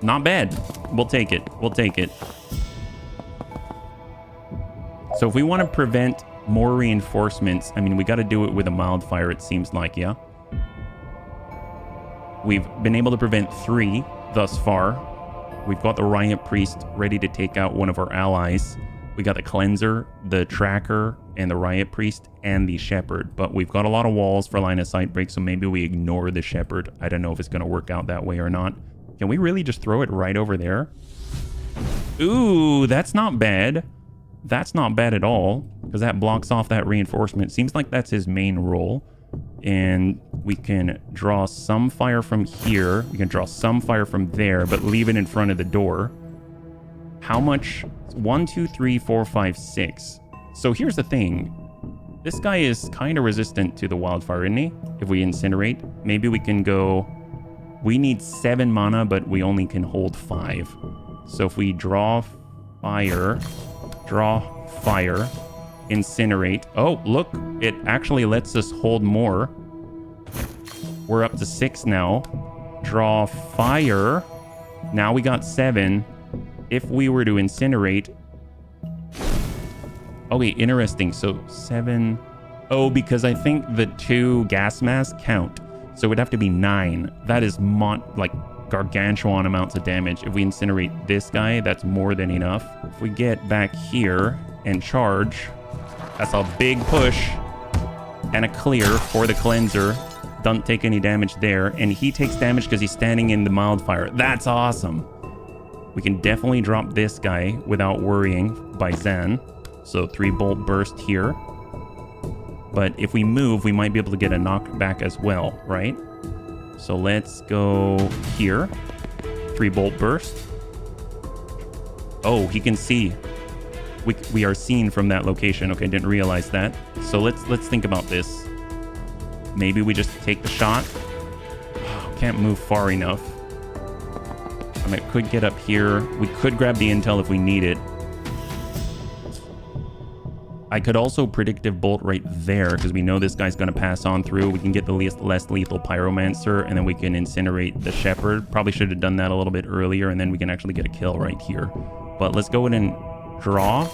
Not bad. We'll take it. We'll take it. So if we want to prevent more reinforcements, I mean, we got to do it with a mild fire, it seems like, yeah? We've been able to prevent 3 thus far. We've got the Riot Priest ready to take out one of our allies. We got the Cleanser, the Tracker, and the Riot Priest, and the Shepherd. But we've got a lot of walls for line of sight break, so maybe we ignore the Shepherd. I don't know if it's going to work out that way or not. Can we really just throw it right over there? Ooh, that's not bad. That's not bad at all, because that blocks off that reinforcement. Seems like that's his main role. And we can draw some fire from here. We can draw some fire from there, but leave it in front of the door. How much? 1, 2, 3, 4, 5, 6. So here's the thing. This guy is kind of resistant to the wildfire, isn't he? If we incinerate, maybe we can go... We need 7 mana, but we only can hold 5. So if we draw fire, incinerate. Oh, look, it actually lets us hold more. We're up to 6 now. Draw fire. Now we got 7. If we were to incinerate... Okay, interesting. So 7... Oh, because I think the 2 gas masks count. So it would have to be 9. That is like gargantuan amounts of damage. If we incinerate this guy, that's more than enough. If we get back here and charge, that's a big push and a clear for the Cleanser. Doesn't take any damage there. And he takes damage because he's standing in the mild fire. That's awesome. We can definitely drop this guy without worrying by Zan. So 3 bolt burst here. But if we move, we might be able to get a knockback as well, right? So let's go here. 3-bolt burst. Oh, he can see. We are seen from that location. Okay, didn't realize that. So let's think about this. Maybe we just take the shot. Oh, can't move far enough. I mean, could get up here. We could grab the intel if we need it. I could also predictive bolt right there because we know this guy's going to pass on through. We can get the less lethal pyromancer and then we can incinerate the shepherd. Probably should have done that a little bit earlier and then we can actually get a kill right here. But let's go in and draw.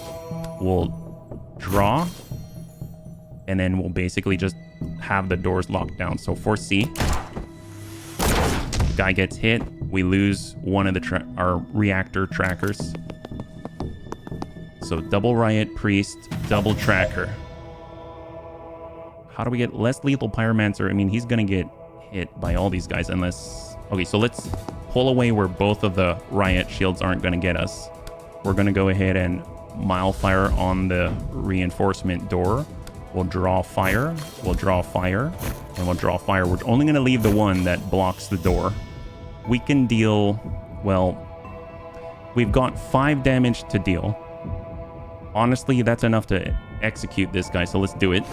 We'll draw and then we'll basically just have the doors locked down. So force C. Guy gets hit. We lose one of our reactor trackers. So double riot priest, double tracker. How do we get less lethal pyromancer? I mean, he's gonna get hit by all these guys unless... Okay, so let's pull away where both of the riot shields aren't gonna get us. We're gonna go ahead and mildfire on the reinforcement door. We'll draw fire, we'll draw fire, and we'll draw fire. We're only gonna leave the one that blocks the door. We can deal... Well, we've got 5 damage to deal. Honestly, that's enough to execute this guy, so let's do it.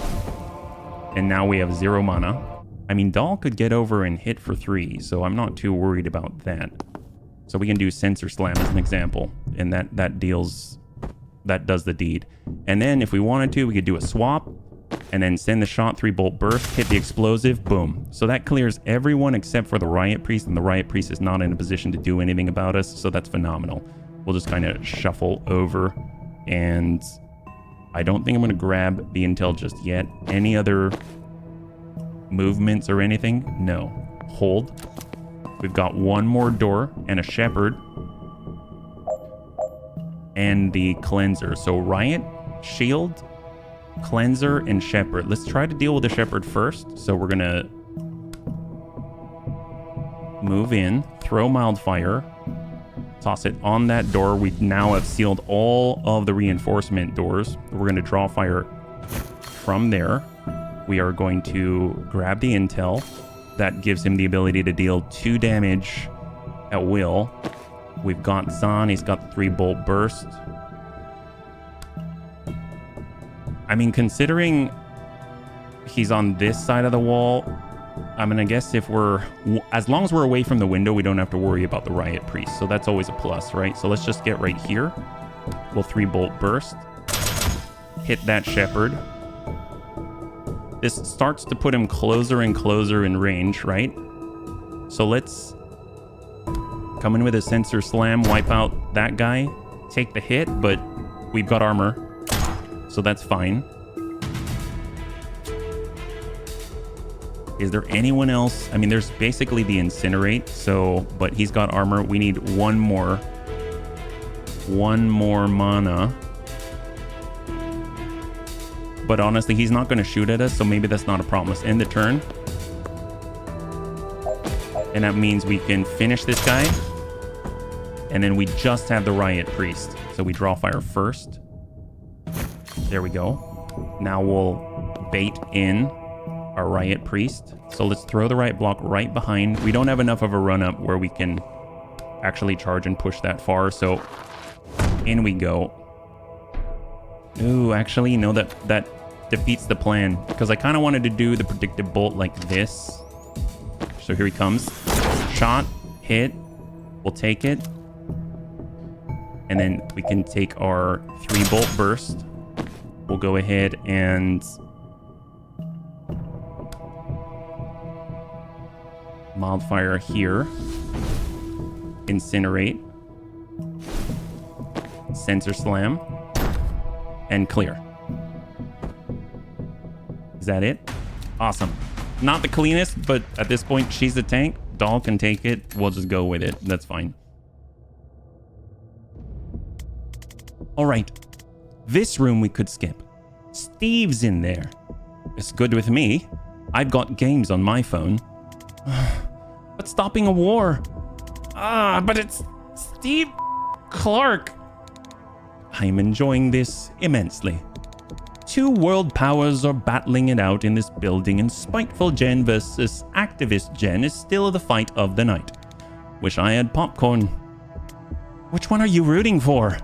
And now we have 0 mana. I mean, Dahl could get over and hit for 3, so I'm not too worried about that. So we can do Sensor Slam as an example, and that does the deed. And then if we wanted to, we could do a swap, and then send the shot, 3-bolt burst, hit the explosive, boom. So that clears everyone except for the Riot Priest, and the Riot Priest is not in a position to do anything about us, so that's phenomenal. We'll just kind of shuffle over. And I don't think I'm going to grab the intel just yet. Any other movements or anything? No. Hold. We've got one more door and a shepherd. And the cleanser. So riot, shield, cleanser, and shepherd. Let's try to deal with the shepherd first. So we're going to move in, throw mildfire. Toss it on that door. We now have sealed all of the reinforcement doors. We're going to draw fire from there. We are going to grab the intel. That gives him the ability to deal 2 damage at will. We've got Zahn. He's got the 3-bolt burst. I mean, considering he's on this side of the wall, I'm gonna guess as long as we're away from the window, we don't have to worry about the Riot Priest. So that's always a plus, right? So let's just get right here. We'll 3-bolt burst. Hit that shepherd. This starts to put him closer and closer in range, right? So let's come in with a sensor slam, wipe out that guy, take the hit, but we've got armor. So that's fine. Is there anyone else? I mean, there's basically the incinerate, but he's got armor. We need one more mana. But honestly, he's not going to shoot at us, so maybe that's not a problem. Let's end the turn. And that means we can finish this guy. And then we just have the Riot Priest. So we draw fire first. There we go. Now we'll bait in our Riot Priest. So let's throw the right block right behind. We don't have enough of a run up where we can actually charge and push that far. So in we go. Ooh, actually, no, that defeats the plan because I kind of wanted to do the predictive bolt like this. So here he comes. Shot, hit. We'll take it. And then we can take our 3-bolt burst. We'll go ahead and mildfire here. Incinerate. Sensor slam. And clear. Is that it? Awesome. Not the cleanest, but at this point, she's a tank. Dahl can take it. We'll just go with it. That's fine. All right. This room we could skip. Steve's in there. It's good with me. I've got games on my phone. But stopping a war. But it's Steve Clark. I'm enjoying this immensely. Two world powers are battling it out in this building, and spiteful Jen versus activist Jen is still the fight of the night. Wish I had popcorn. Which one are you rooting for?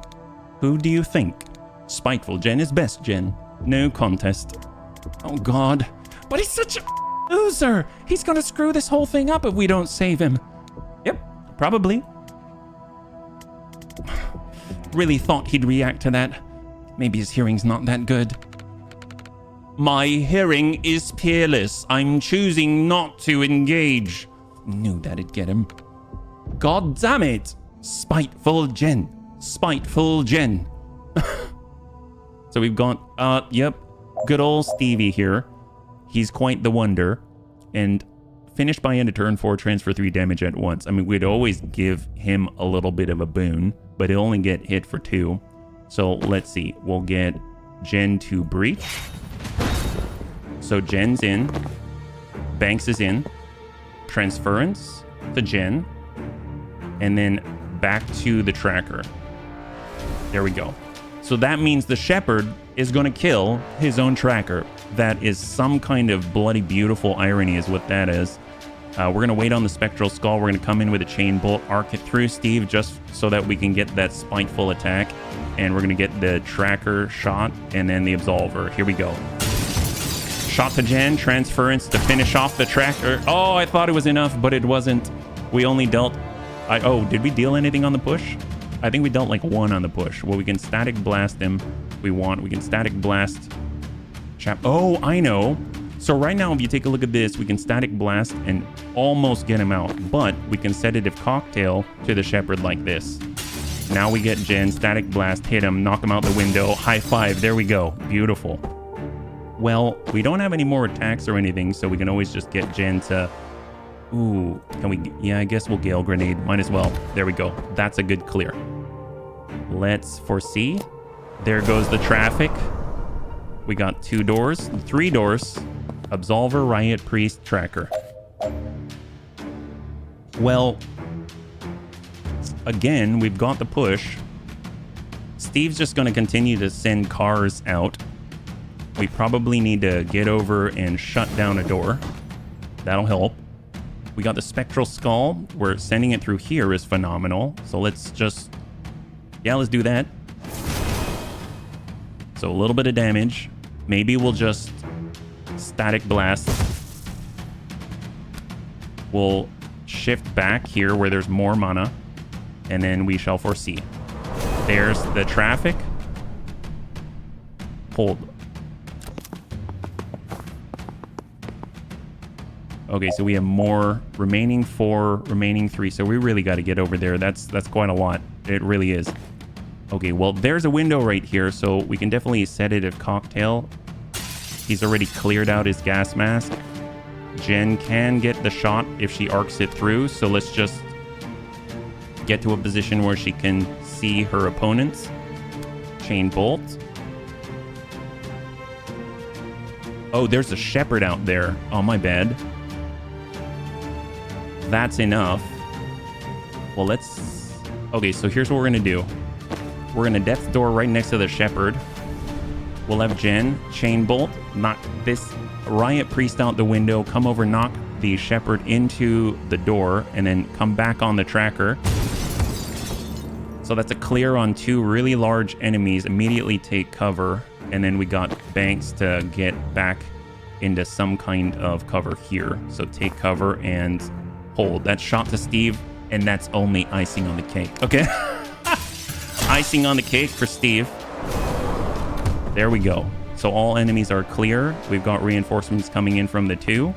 Who do you think? Spiteful Jen is best Jen. No contest. Oh god. But he's such a loser. He's gonna screw this whole thing up if we don't save him. Yep, probably. Really thought he'd react to that. Maybe his hearing's not that good. My hearing is peerless. I'm choosing not to engage. Knew that'd get him. God damn it! Spiteful Jen. Spiteful Jen. So we've got, yep, good old Stevie here. He's quite the wonder. And finished by end of turn 4, transfer 3 damage at once. I mean, we'd always give him a little bit of a boon, but he'll only get hit for 2. So let's see. We'll get Jen to breach. So Jen's in. Banks is in. Transference to Jen. And then back to the tracker. There we go. So that means the shepherd is going to kill his own tracker. That is some kind of bloody beautiful irony is what that is. We're going to wait on the spectral skull. We're going to come in with a chain bolt, arc it through Steve just so that we can get that spiteful attack. And we're going to get the tracker shot and then the absolver. Here we go. Shot to Jen, transference to finish off the tracker. Oh, I thought it was enough, but it wasn't. We only dealt... oh, did we deal anything on the push? I think we dealt like 1 on the push. Well, we can static blast him if we want. We can static blast... Oh, I know. So right now, if you take a look at this, we can static blast and almost get him out. But we can sedative cocktail to the shepherd like this. Now we get Jen, static blast, hit him, knock him out the window. High five. There we go. Beautiful. Well, we don't have any more attacks or anything, so we can always just get Jen to... Ooh, can we... Yeah, I guess we'll Gale Grenade. Might as well. There we go. That's a good clear. Let's foresee. There goes the traffic. We got 2 doors, 3 doors. Absolver, Riot, Priest, Tracker. Well, again, we've got the push. Steve's just going to continue to send cars out. We probably need to get over and shut down a door. That'll help. We got the spectral skull. We're sending it through here is phenomenal. So let's just... Yeah, let's do that. So a little bit of damage. Maybe we'll just static blast. We'll shift back here where there's more mana. And then we shall foresee. There's the traffic. Hold. Okay, so we have more. Remaining 4, remaining 3. So we really got to get over there. That's quite a lot. It really is. Okay, well, there's a window right here, so we can definitely sedative cocktail. He's already cleared out his gas mask. Jen can get the shot if she arcs it through, so let's just get to a position where she can see her opponents. Chain bolt. Oh, there's a shepherd out there. Oh, my bad. That's enough. Well, let's... Okay, so here's what we're going to do. We're going to death's door right next to the shepherd. We'll have Jen chain bolt, knock this riot priest out the window, come over, knock the shepherd into the door, and then come back on the tracker. So that's a clear on 2 really large enemies. Immediately take cover, and then we got Banks to get back into some kind of cover here. So take cover and hold. That's shot to Steve, and that's only icing on the cake. Okay. Icing on the cake for Steve. There we go. So all enemies are clear. We've got reinforcements coming in from the 2.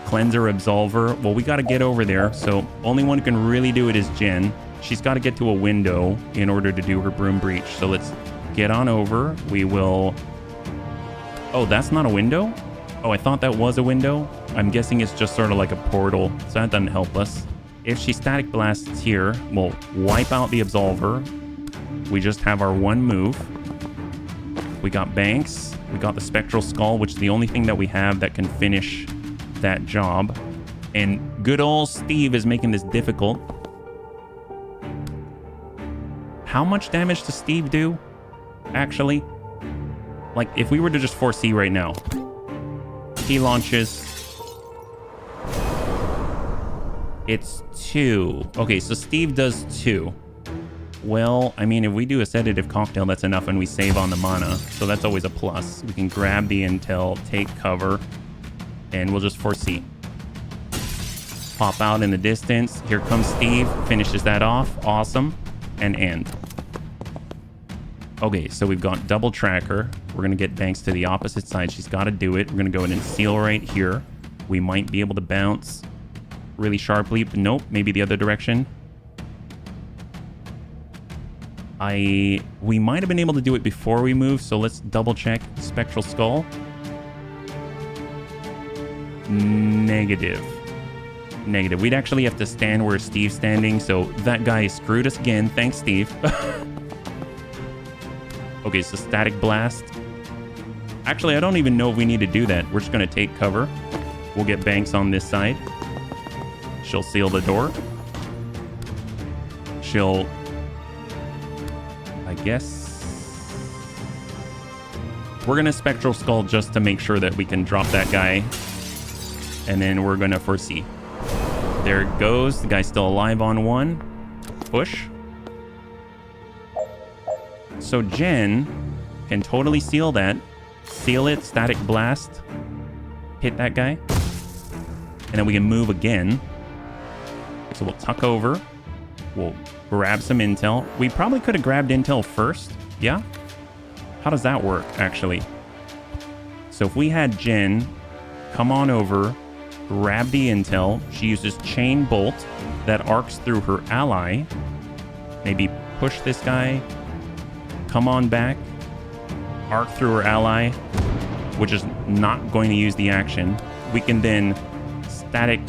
Cleanser, Absolver. Well, we got to get over there. So only one who can really do it is Jen. She's got to get to a window in order to do her broom breach. So let's get on over. We will... Oh, that's not a window? Oh, I thought that was a window. I'm guessing it's just sort of like a portal. So that doesn't help us. If she static blasts here, we'll wipe out the Absolver. We just have our 1 move. We got Banks. We got the Spectral Skull, which is the only thing that we have that can finish that job. And good old Steve is making this difficult. How much damage does Steve do, actually? Like, if we were to just foresee right now. He launches. It's 2. Okay, so Steve does 2. Well, I mean, if we do a sedative cocktail, that's enough and we save on the mana. So that's always a plus. We can grab the intel, take cover, and we'll just foresee. Pop out in the distance. Here comes Steve. Finishes that off. Awesome. And end. Okay, so we've got double tracker. We're going to get Banks to the opposite side. She's got to do it. We're going to go in and seal right here. We might be able to bounce really sharply. But nope, maybe the other direction. We might have been able to do it before we move, so let's double check. Spectral Skull. Negative. We'd actually have to stand where Steve's standing, so that guy screwed us again. Thanks, Steve. Okay, so Static Blast. Actually, I don't even know if we need to do that. We're just going to take cover. We'll get Banks on this side. She'll seal the door. She'll... I guess... We're going to Spectral Skull just to make sure that we can drop that guy. And then we're going to foresee. There it goes. The guy's still alive on 1. Push. So Jen can totally seal that. Seal it. Static Blast. Hit that guy. And then we can move again. So we'll tuck over. We'll grab some intel. We probably could have grabbed intel first. Yeah? How does that work, actually? So if we had Jen come on over, grab the intel. She uses Chain Bolt that arcs through her ally. Maybe push this guy. Come on back. Arc through her ally, which is not going to use the action. We can then Static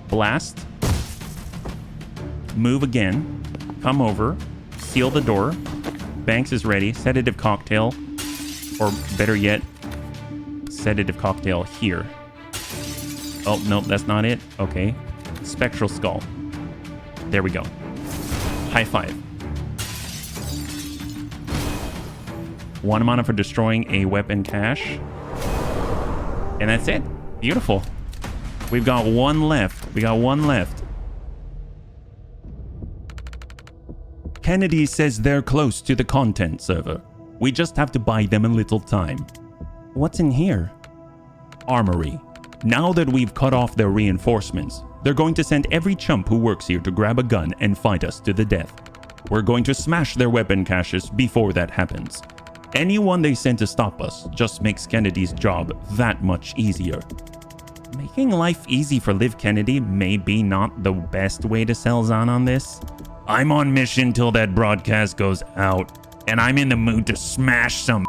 Blast. Move again. Come over. Seal the door. Banks is ready. Sedative Cocktail. Or better yet, Sedative Cocktail here. Oh, no, that's not it. Okay. Spectral Skull. There we go. High five. 1 mana for destroying a weapon cache. And that's it. Beautiful. We've got 1 left. We got 1 left. Kennedy says they're close to the content server. We just have to buy them a little time. What's in here? Armory. Now that we've cut off their reinforcements, they're going to send every chump who works here to grab a gun and fight us to the death. We're going to smash their weapon caches before that happens. Anyone they send to stop us just makes Kennedy's job that much easier. Making life easy for Liv Kennedy may be not the best way to sell Zan on this. I'm on mission till that broadcast goes out, and I'm in the mood to smash some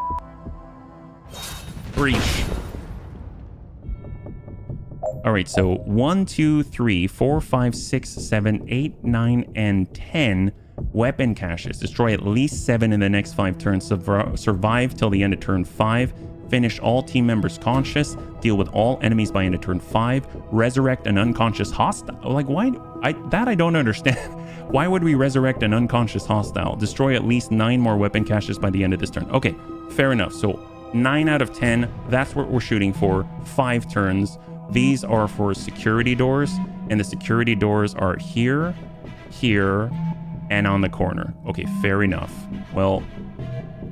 breach. Alright, so 1, 2, 3, 4, 5, 6, 7, 8, 9, and 10 weapon caches. Destroy at least 7 in the next 5 turns. Survive till the end of turn 5. Finish all team members conscious. Deal with all enemies by end of turn 5. Resurrect an unconscious hostile. Like, why? I don't understand. Why would we resurrect an unconscious hostile? Destroy at least 9 more weapon caches by the end of this turn. Okay, fair enough. So 9 out of 10. That's what we're shooting for. 5 turns. These are for security doors, and the security doors are here, here, and on the corner. Okay, fair enough. Well,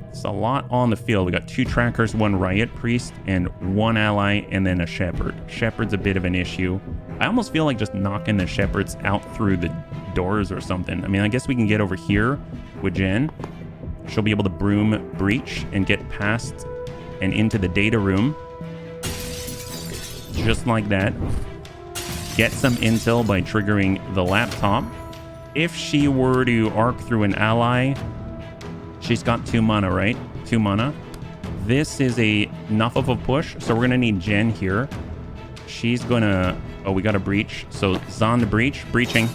it's a lot on the field. We got 2 trackers, 1 riot priest, and 1 ally, and then a shepherd. Shepherd's a bit of an issue. I almost feel like just knocking the shepherds out through the doors or something. I mean, I guess we can get over here with Jen. She'll be able to broom breach and get past and into the data room. Just like that. Get some intel by triggering the laptop. If she were to arc through an ally, she's got 2 mana, right? 2 mana. This is enough of a push, so we're gonna need Jen here. She's gonna... Oh, we got a breach. So Zan the breach. Breaching.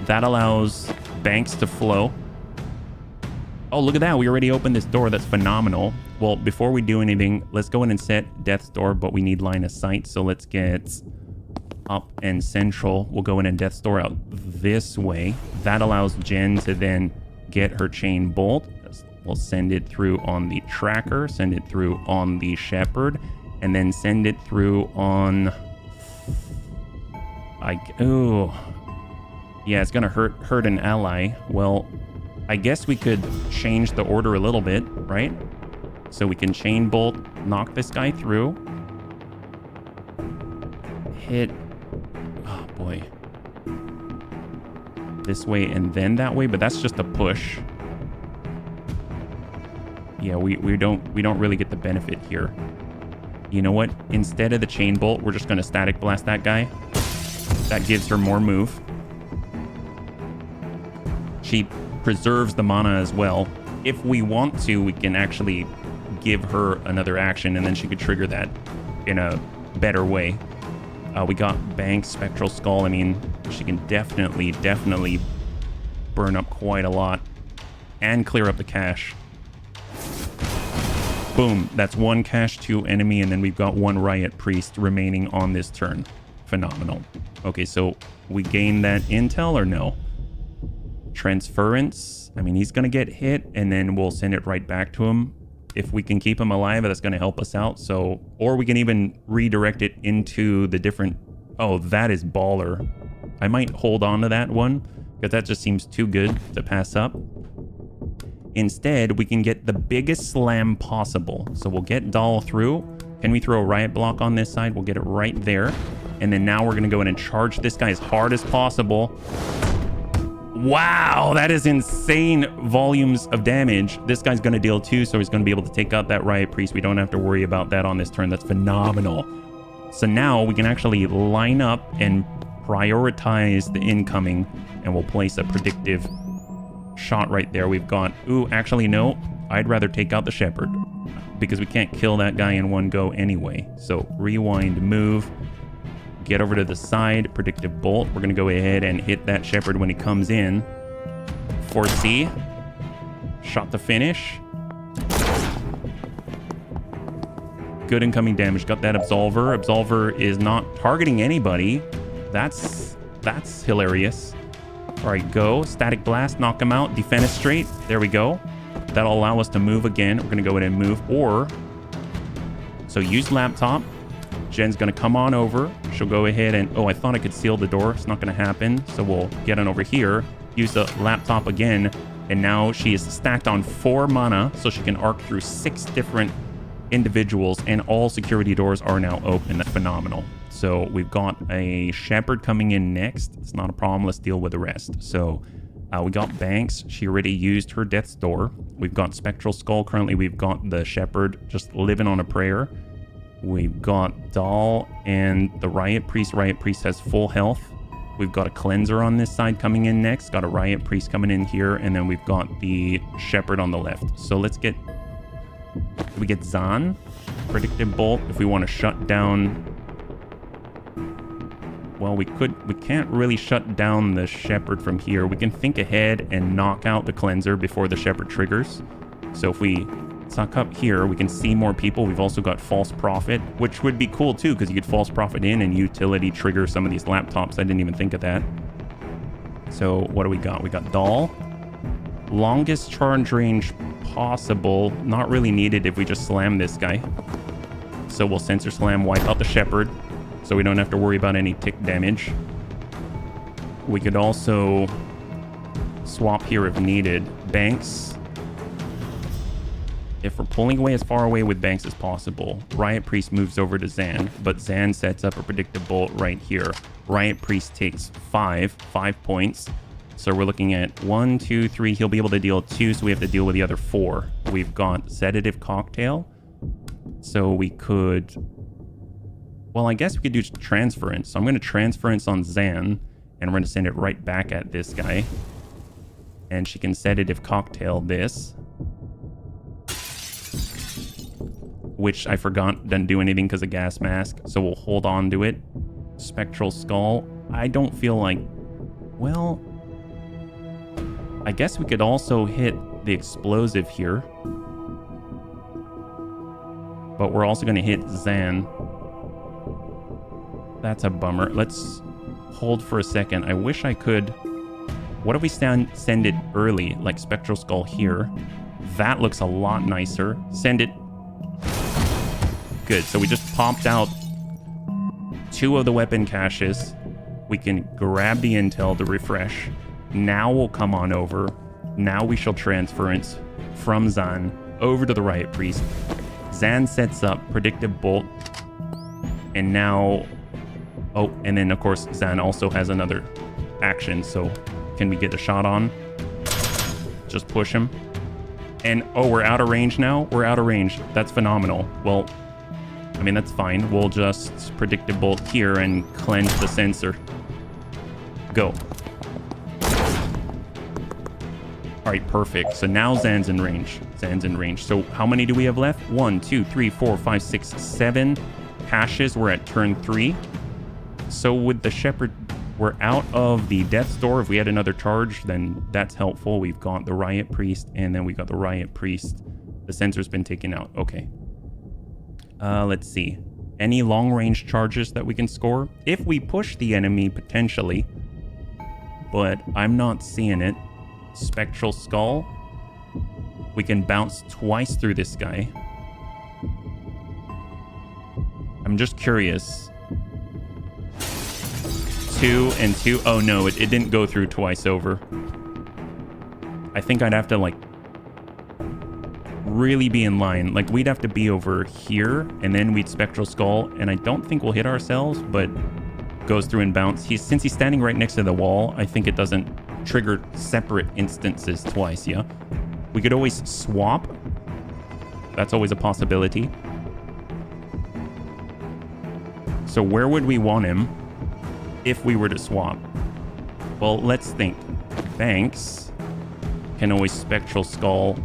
That allows Banks to flow. Oh, look at that. We already opened this door. That's phenomenal. Well, before we do anything, let's go in and set Death's Door, but we need line of sight. So let's get up and central. We'll go in and Death's Door out this way. That allows Jen to then get her chain bolt. We'll send it through on the tracker, send it through on the shepherd, and then send it through on... Oh, yeah, it's gonna hurt an ally. Well, I guess we could change the order a little bit, right? So we can chain bolt, knock this guy through, hit, oh boy, this way and then that way, but that's just a push. Yeah, we don't really get the benefit here. You know what? Instead of the chain bolt, we're just gonna static blast that guy. That gives her more move. She preserves the mana as well. If we want to, we can actually give her another action and then she could trigger that in a better way. We got Bank, Spectral Skull. I mean, she can definitely burn up quite a lot and clear up the cache. Boom, that's 1 cache, 2 enemy, and then we've got 1 Riot Priest remaining on this turn. Phenomenal. Okay, so we gain that intel or no? Transference. I mean, he's going to get hit, and then we'll send it right back to him. If we can keep him alive, that's going to help us out. So, or we can even redirect it into the different... Oh, that is baller. I might hold on to that one, because that just seems too good to pass up. Instead, we can get the biggest slam possible. So we'll get Doll through. Can we throw a riot block on this side? We'll get it right there. And then now we're going to go in and charge this guy as hard as possible. Wow, that is insane volumes of damage. This guy's going to deal 2, so he's going to be able to take out that Riot Priest. We don't have to worry about that on this turn. That's phenomenal. So now we can actually line up and prioritize the incoming, and we'll place a predictive shot right there. We've got... Ooh, actually, no. I'd rather take out the Shepherd because we can't kill that guy in one go anyway. So rewind, move, get over to the side, predictive bolt. We're going to go ahead and hit that Shepherd when he comes in. 4C. Shot to finish. Good incoming damage. Got that Absolver. Absolver is not targeting anybody. That's hilarious. All right, go. Static Blast, knock him out. Defenestrate. There we go. That'll allow us to move again. We're going to go ahead and move. Or, so use laptop. Jen's going to come on over. She'll go ahead and... Oh, I thought I could seal the door. It's not going to happen. So we'll get on over here. Use the laptop again. And now she is stacked on 4 mana. So she can arc through 6 different individuals. And all security doors are now open. That's phenomenal. So we've got a Shepherd coming in next. It's not a problem. Let's deal with the rest. So we got Banks. She already used her Death's Door. We've got Spectral Skull. Currently, we've got the Shepherd just living on a prayer. We've got Doll and the Riot Priest. Riot Priest has full health. We've got a Cleanser on this side coming in next. Got a Riot Priest coming in here. And then we've got the Shepherd on the left. So let's get... We get Zan. Predictive Bolt if we want to shut down... Well, we can't really shut down the Shepherd from here. We can think ahead and knock out the Cleanser before the Shepherd triggers. So if we suck up here, we can see more people. We've also got False Prophet, which would be cool too, because you could False Prophet in and utility trigger some of these laptops. I didn't even think of that. So what do we got? We got Doll. Longest charge range possible. Not really needed if we just slam this guy. So we'll Sensor Slam, wipe out the Shepherd, so we don't have to worry about any tick damage. We could also swap here if needed. Banks. If we're pulling away as far away with Banks as possible, Riot Priest moves over to Zan, but Zan sets up a predictive bolt right here. Riot Priest takes 5 points. So we're looking at 1, 2, 3. He'll be able to deal 2, so we have to deal with the other 4. We've got Sedative Cocktail. So we could... Well, I guess we could do Transference. So I'm going to Transference on Zan, and we're going to send it right back at this guy. And she can Sedative Cocktail this. Which I forgot doesn't do anything because of Gas Mask. So we'll hold on to it. Spectral Skull. I don't feel like... Well... I guess we could also hit the Explosive here. But we're also going to hit Zan. That's a bummer. Let's hold for a second. I wish I could... What if we send it early, like Spectral Skull here? That looks a lot nicer. Send it. Good. So we just popped out 2 of the weapon caches. We can grab the intel to refresh. Now we'll come on over. Now we shall transference from Zan over to the Riot Priest. Zan sets up predictive bolt. And now... Oh, and then of course Zan also has another action. So can we get a shot on? Just push him. And oh, we're out of range now? We're out of range. That's phenomenal. Well, I mean, that's fine. We'll just predictive bolt here and cleanse the sensor. Go. All right, perfect. So now Zan's in range. Zan's in range. So how many do we have left? 1, 2, 3, 4, 5, 6, 7 caches. We're at turn 3. So with the Shepherd, we're out of the Death's Door. If we had another charge, then that's helpful. We've got the Riot Priest, and then we got the Riot Priest. The sensor's been taken out. Okay. Let's see. Any long-range charges that we can score? If we push the enemy, potentially. But I'm not seeing it. Spectral Skull. We can bounce twice through this guy. I'm just curious. 2 and 2. Oh no, it didn't go through twice over. I think I'd have to like really be in line. Like we'd have to be over here and then we'd Spectral Skull, and I don't think we'll hit ourselves, but goes through and bounce. Since he's standing right next to the wall, I think it doesn't trigger separate instances twice. Yeah, we could always swap. That's always a possibility. So where would we want him if we were to swap? Well, let's think. Banks can always Spectral Skull.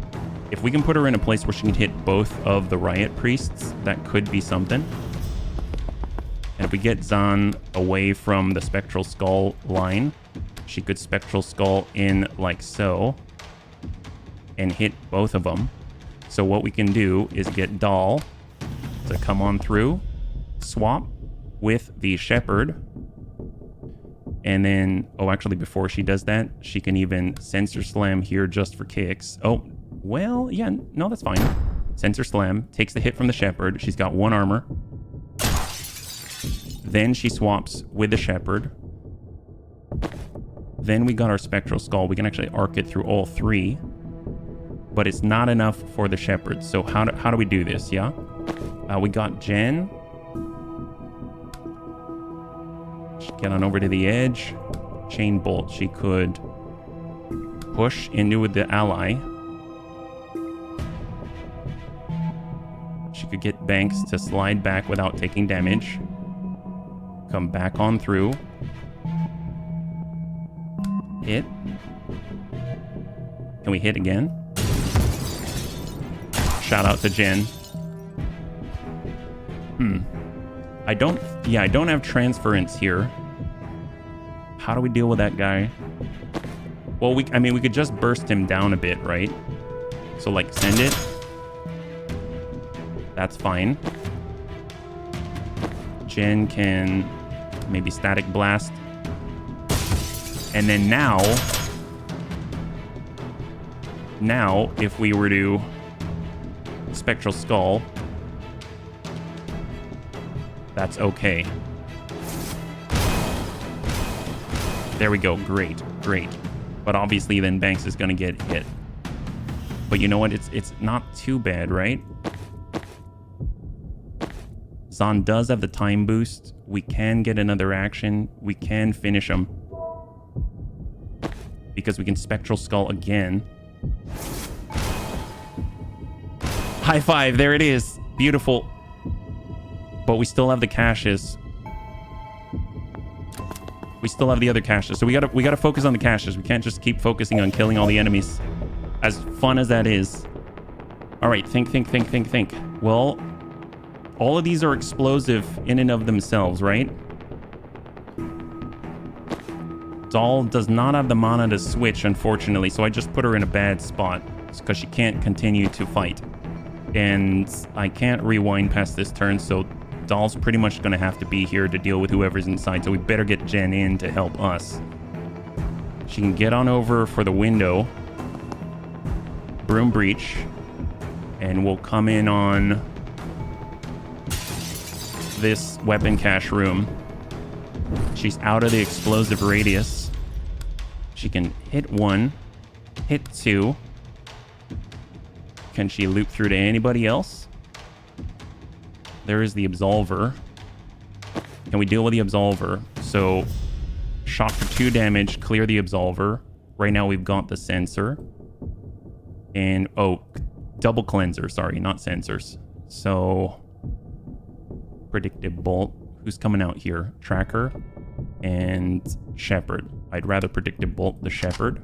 If we can put her in a place where she can hit both of the Riot Priests, that could be something. And if we get Zan away from the Spectral Skull line, she could Spectral Skull in like so and hit both of them. So what we can do is get Dahl to come on through, swap with the Shepherd. And then, oh, actually, before she does that, she can even Sensor Slam here just for kicks. Oh, well, yeah, no, that's fine. Sensor Slam takes the hit from the Shepherd. She's got 1 armor. Then she swaps with the Shepherd. Then we got our Spectral Skull. We can actually arc it through all 3. But it's not enough for the Shepherd. So how do we do this, yeah? We got Jen. Get on over to the edge. Chain Bolt. She could push into with the ally. She could get Banks to slide back without taking damage. Come back on through. Hit. Can we hit again? Shout out to Jen. I don't have transference here. How do we deal with that guy? Well, we could just burst him down a bit, right? So like send it. That's fine. Jen can maybe Static Blast. And then now if we were to Spectral Skull, that's okay. There we go. Great. But obviously then Banks is going to get hit. But you know what? It's not too bad, right? Zan does have the time boost. We can get another action. We can finish him. Because we can Spectral Skull again. High five. There it is. Beautiful. But we still have the caches. We still have the other caches. So we gotta focus on the caches. We can't just keep focusing on killing all the enemies. As fun as that is. Alright, think. Well, all of these are explosive in and of themselves, right? Dahl does not have the mana to switch, unfortunately, so I just put her in a bad spot. Because she can't continue to fight. And I can't rewind past this turn, so Dahl's pretty much going to have to be here to deal with whoever's inside, so we better get Jen in to help us. She can get on over for the window. broom breach. And we'll come in on this weapon cache room. She's out of the explosive radius. She can hit 1, hit 2. Can she loop through to anybody else? There is the Absolver. Can we deal with the Absolver? So, shock for 2 damage, clear the Absolver. Right now we've got the sensor. And, oh, double cleanser, sorry, not sensors. So, predictive bolt. Who's coming out here? Tracker and Shepherd. I'd rather predictive bolt the Shepherd.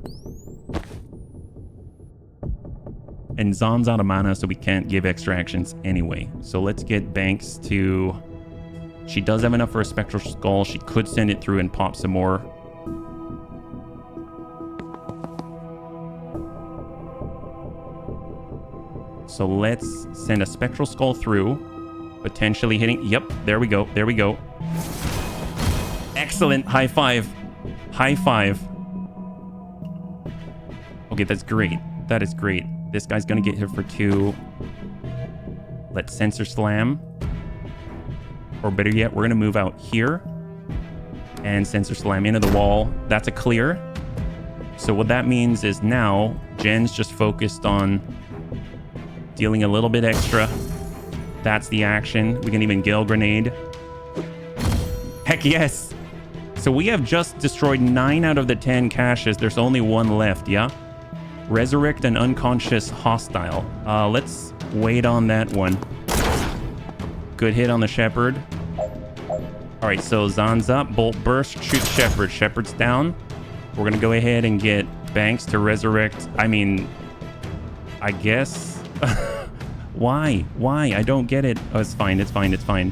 And Zahn's out of mana, so we can't give extra actions anyway. So let's get Banks to... She does have enough for a Spectral Skull. She could send it through and pop some more. So let's send a Spectral Skull through. Potentially hitting... Yep, there we go. There we go. Excellent. High five. High five. Okay, that's great. That is great. This guy's going to get hit for 2. Let's Sensor Slam. Or better yet, we're going to move out here. And Sensor Slam into the wall. That's a clear. So what that means is now Jen's just focused on dealing a little bit extra. That's the action. We can even Gale Grenade. Heck yes! So we have just destroyed 9 out of the 10 caches. There's only 1 left, yeah? Resurrect an unconscious hostile. Let's wait on that one. Good hit on the Shepherd. Alright, so Zahn's up. Bolt burst. Shoot Shepherd. Shepherd's down. We're going to go ahead and get Banks to resurrect. I mean, I guess... Why? Why? I don't get it. Oh, it's fine. It's fine. It's fine.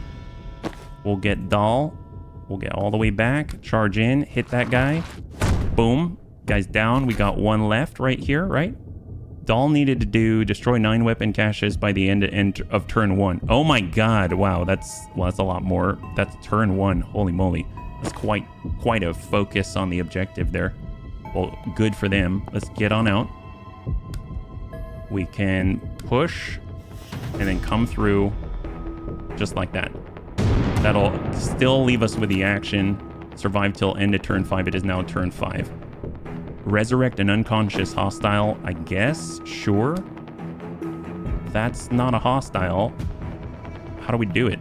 We'll get Doll. We'll get all the way back. Charge in. Hit that guy. Boom. Guy's down. We got 1 left right here, right? Doll needed to destroy 9 weapon caches by the end of turn 1. Oh my god. Wow, that's a lot more. That's turn 1. Holy moly. That's quite a focus on the objective there. Well, good for them. Let's get on out. We can push and then come through just like that. That'll still leave us with the action. Survive till end of turn 5. It is now turn 5. Resurrect an unconscious hostile, I guess? Sure. That's not a hostile. How do we do it?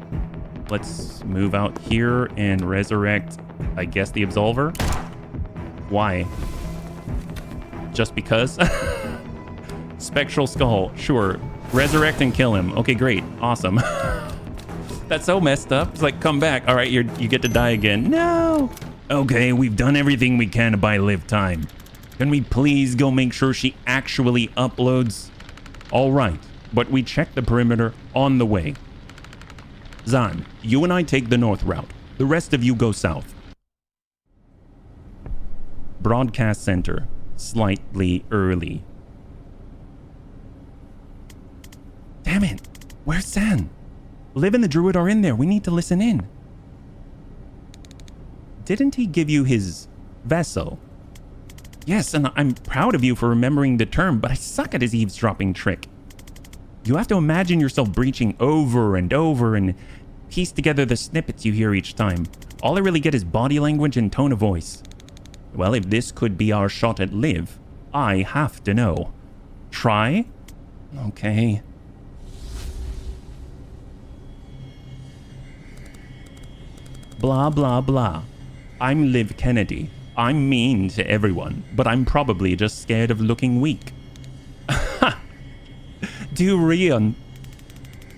Let's move out here and resurrect, I guess, the Absolver. Why? Just because? Spectral Skull, sure. Resurrect and kill him. Okay, great. Awesome. That's so messed up. It's like, come back. All right, you get to die again. No! Okay, we've done everything we can to buy live time. Can we please go make sure she actually uploads? All right, but we checked the perimeter on the way. Zahn, you and I take the north route. The rest of you go south. Broadcast center. Slightly early. Damn it. Where's Zahn? Liv and the Druid are in there. We need to listen in. Didn't he give you his vessel? Yes, and I'm proud of you for remembering the term, but I suck at his eavesdropping trick. You have to imagine yourself breaching over and over and piece together the snippets you hear each time. All I really get is body language and tone of voice. Well, if this could be our shot at Liv, I have to know. Try? Okay. Blah, blah, blah. I'm Liv Kennedy. I'm mean to everyone, but I'm probably just scared of looking weak. Durian.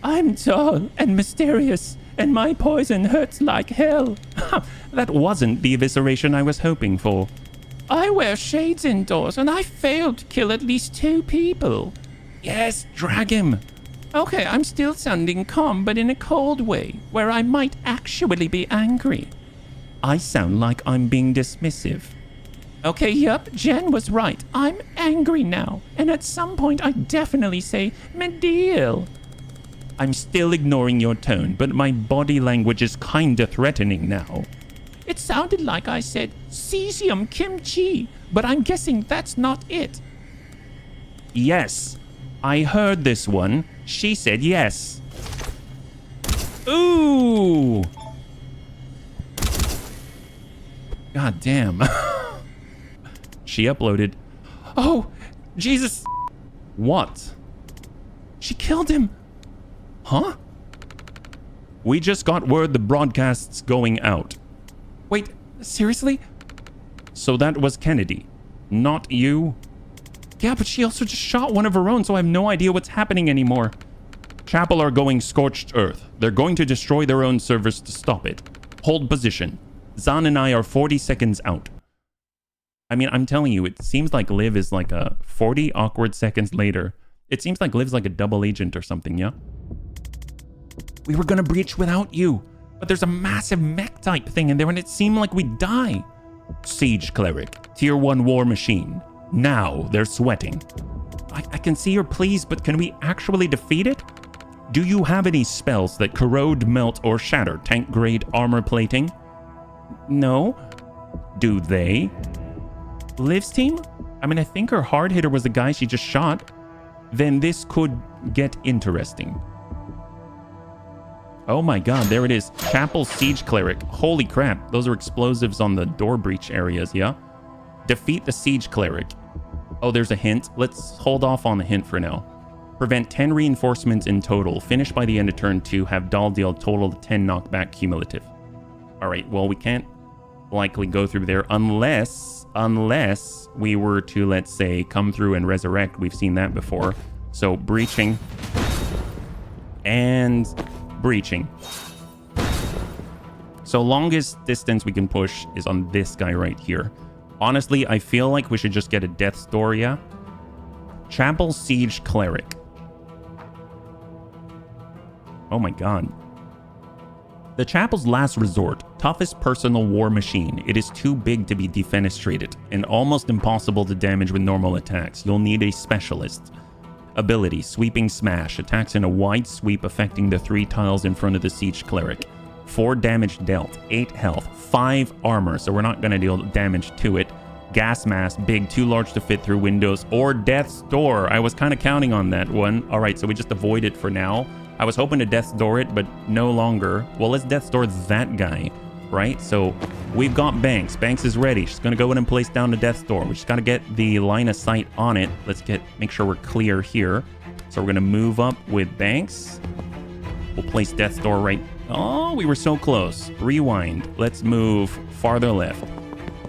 I'm tall and mysterious, and my poison hurts like hell. That wasn't the evisceration I was hoping for. I wear shades indoors, and I failed to kill at least 2 people. Yes, drag him. Okay, I'm still sounding calm, but in a cold way, where I might actually be angry. I sound like I'm being dismissive. Okay, yep, Jen was right. I'm angry now, and at some point I definitely say Medial. I'm still ignoring your tone, but my body language is kinda threatening now. It sounded like I said cesium kimchi, but I'm guessing that's not it. Yes, I heard this one. She said yes. Ooh. God damn. She uploaded. Oh, Jesus. What? She killed him. Huh? We just got word the broadcast's going out. Wait, seriously? So that was Kennedy, not you? Yeah, but she also just shot one of her own, so I have no idea what's happening anymore. Chapel are going scorched earth. They're going to destroy their own servers to stop it. Hold position. Zan and I are 40 seconds out. I mean, I'm telling you, it seems like Liv is like a 40 awkward seconds later. It seems like Liv's like a double agent or something, yeah? We were gonna breach without you, but there's a massive mech type thing in there and it seemed like we'd die. Siege Cleric, Tier 1 war machine. Now they're sweating. I can see your pleas, but can we actually defeat it? Do you have any spells that corrode, melt, or shatter tank grade armor plating? No. Do they? Liv's team? I mean, I think her hard hitter was the guy she just shot. Then this could get interesting. Oh my god, there it is. Chapel Siege Cleric. Holy crap, those are explosives on the door breach areas, yeah? Defeat the Siege Cleric. Oh, there's a hint. Let's hold off on the hint for now. Prevent 10 reinforcements in total. Finish by the end of turn 2. Have Dahl deal total 10 knockback cumulative. Alright, well, we can't likely go through there unless we were to, let's say, come through and resurrect. We've seen that before. So, breaching. And breaching. So, longest distance we can push is on this guy right here. Honestly, I feel like we should just get a Death's Door, yeah? Chapel Siege Cleric. Oh my god. The Chapel's last resort, toughest personal war machine. It is too big to be defenestrated and almost impossible to damage with normal attacks. You'll need a specialist. Ability, Sweeping Smash. Attacks in a wide sweep affecting the 3 tiles in front of the Siege Cleric. 4 damage dealt, 8 health, 5 armor, so we're not going to deal damage to it. Gas mask, big, too large to fit through windows, or Death's Door. I was kind of counting on that one. All right, so we just avoid it for now. I was hoping to Death's Door it, but no longer. Well, let's Death's Door that guy, right? So we've got Banks. Banks is ready. She's going to go in and place down the Death's Door. We just got to get the line of sight on it. Let's make sure we're clear here. So we're going to move up with Banks. We'll place Death's Door right. Oh, we were so close. Rewind. Let's move farther left.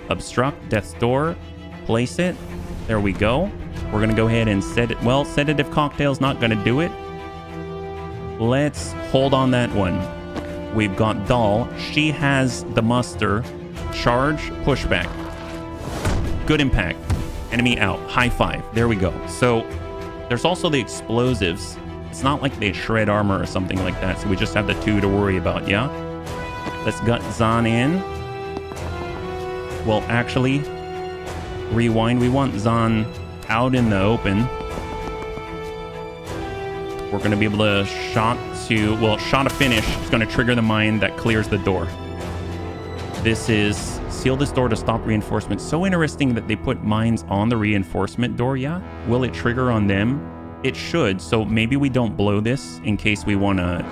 Obstruct Death's Door. Place it. There we go. We're going to go ahead and set it. Well, Sedative Cocktail's not going to do it. Let's hold on that one. We've got Dahl. She has the muster. Charge. Pushback. Good impact. Enemy out. High five. There we go. So there's also the explosives. It's not like they shred armor or something like that, so we just have the 2 to worry about, yeah? Let's gut Zan in. Well, actually, rewind. We want Zan out in the open. We're going to be able to shot a finish. It's going to trigger the mine that clears the door. This is seal this door to stop reinforcements. So interesting that they put mines on the reinforcement door, yeah? Will it trigger on them? It should, so maybe we don't blow this in case we want to,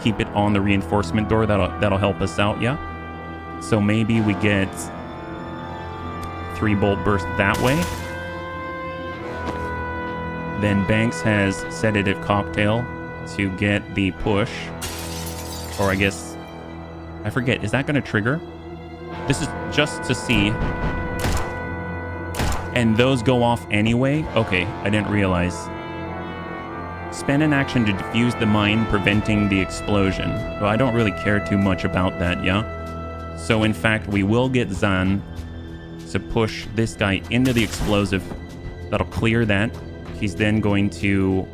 keep it on the reinforcement door. That'll help us out, yeah? So maybe we get 3 bolt burst that way. Then Banks has Sedative Cocktail to get the push. Or I guess, I forget, is that going to trigger? This is just to see. And those go off anyway? Okay, I didn't realize. Spend an action to defuse the mine, preventing the explosion. Well, I don't really care too much about that, yeah? So in fact, we will get Zan to push this guy into the explosive. That'll clear that. He's then going to...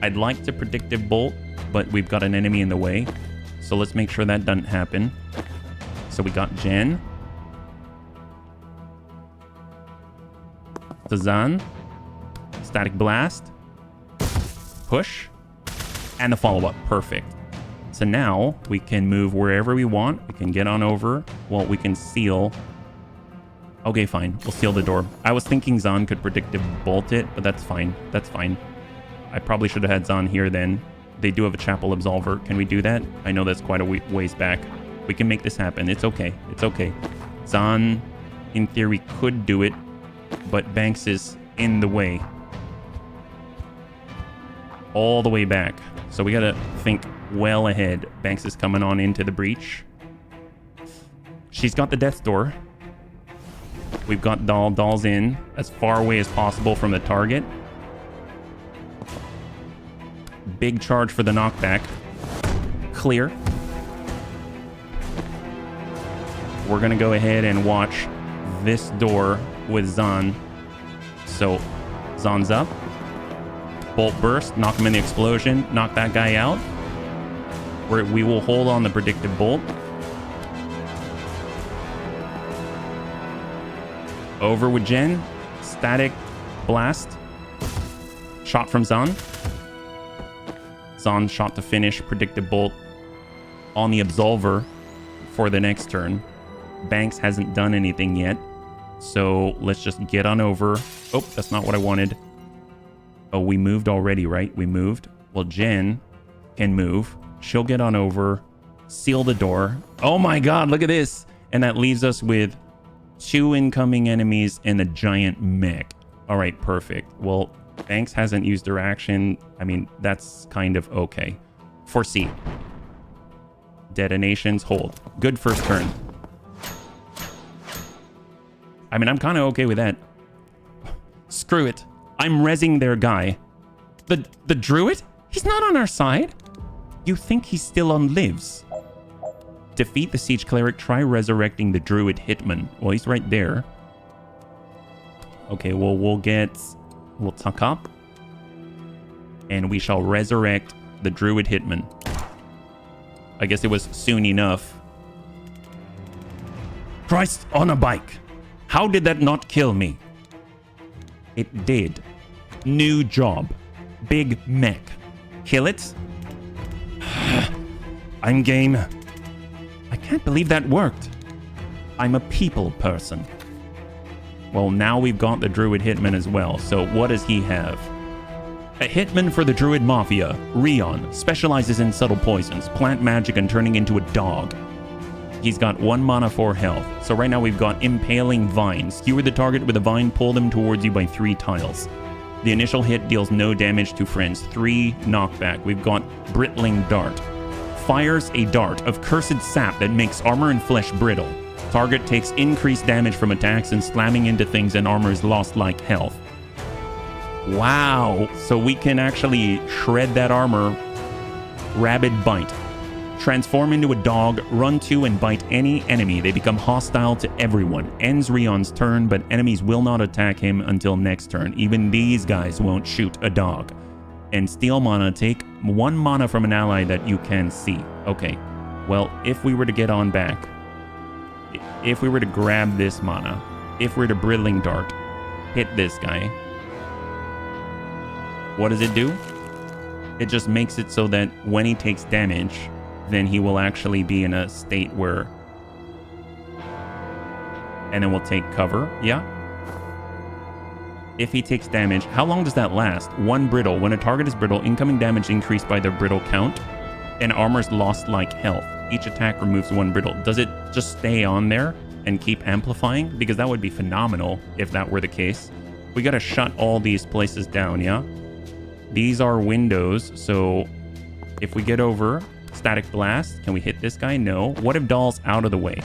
I'd like to predictive bolt, but we've got an enemy in the way. So let's make sure that doesn't happen. So we got Jen. To Zan. Static blast. Push. And the follow-up. Perfect. So now we can move wherever we want. We can get on over. Well, we can seal. Okay, fine. We'll seal the door. I was thinking Zahn could predictive bolt it, but that's fine. That's fine. I probably should have had Zahn here then. They do have a chapel absolver. Can we do that? I know that's quite a ways back. We can make this happen. It's okay. It's okay. Zahn, in theory, could do it, but Banks is in the way. All the way back. So we gotta think well ahead. Banks is coming on into the breach. She's got the death door. We've got Doll. Doll's in as far away as possible from the target. Big charge for the knockback. Clear. We're going to go ahead and watch this door with Zahn. So, Zahn's up. Bolt burst. Knock him in the explosion. Knock that guy out. We will hold on the predictive bolt. Over with Jen. Static blast. Shot from Zahn. Zahn shot to finish. Predictive bolt on the absolver for the next turn. Banks hasn't done anything yet. So let's just get on over. Oh, that's not what I wanted. Oh, we moved already, right? We moved. Well, Jen can move. She'll get on over. Seal the door. Oh my god, look at this. And that leaves us with 2 incoming enemies and a giant mech. All right, perfect. Well, Banks hasn't used her action. I mean, that's kind of okay. Foresee. Detonations, hold. Good first turn. I mean, I'm kind of okay with that. Screw it. I'm rezzing their guy. The druid? He's not on our side. You think he still on lives? Defeat the siege cleric. Try resurrecting the druid hitman. Well, he's right there. Okay, well, we'll tuck up. And we shall resurrect the druid hitman. I guess it was soon enough. Christ on a bike. How did that not kill me? It did. New job. Big mech. Kill it? I'm game. I can't believe that worked. I'm a people person. Well, now we've got the druid hitman as well. So what does he have? A hitman for the druid mafia. Rion. Specializes in subtle poisons, plant magic, and turning into a dog. He's got 1 mana, 4 health. So right now we've got Impaling Vine. Skewer the target with a vine, pull them towards you by 3 tiles. The initial hit deals no damage to friends. 3 knockback. We've got Brittling Dart. Fires a dart of cursed sap that makes armor and flesh brittle. Target takes increased damage from attacks and slamming into things, and armor is lost like health. Wow. So we can actually shred that armor. Rabid Bite. Transform into a dog, run to and bite any enemy. They become hostile to everyone. Ends Rion's turn, but enemies will not attack him until next turn. Even these guys won't shoot a dog. And steal mana, take 1 mana from an ally that you can see. Okay, well, if we were to get on back, if we were to grab this mana, if we were to Brittling Dart, hit this guy, what does it do? It just makes it so that when he takes damage, then he will actually be in a state where... And then we'll take cover, yeah? If he takes damage, how long does that last? 1 brittle. When a target is brittle, incoming damage increased by their brittle count, and armor's lost like health. Each attack removes 1 brittle. Does it just stay on there and keep amplifying? Because that would be phenomenal if that were the case. We gotta shut all these places down, yeah? These are windows, so if we get over Static Blast, can we hit this guy? No. What if Doll's out of the way?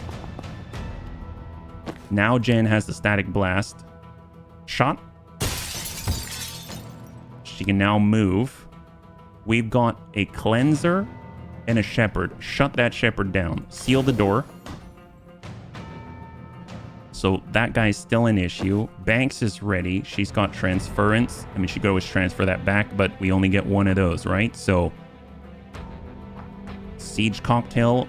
Now Jen has the Static Blast. Shot. She can now move. We've got a Cleanser and a Shepherd. Shut that Shepherd down. Seal the door. So that guy's still an issue. Banks is ready. She's got Transference. I mean, she could always transfer that back, but we only get 1 of those, right? So Siege Cocktail.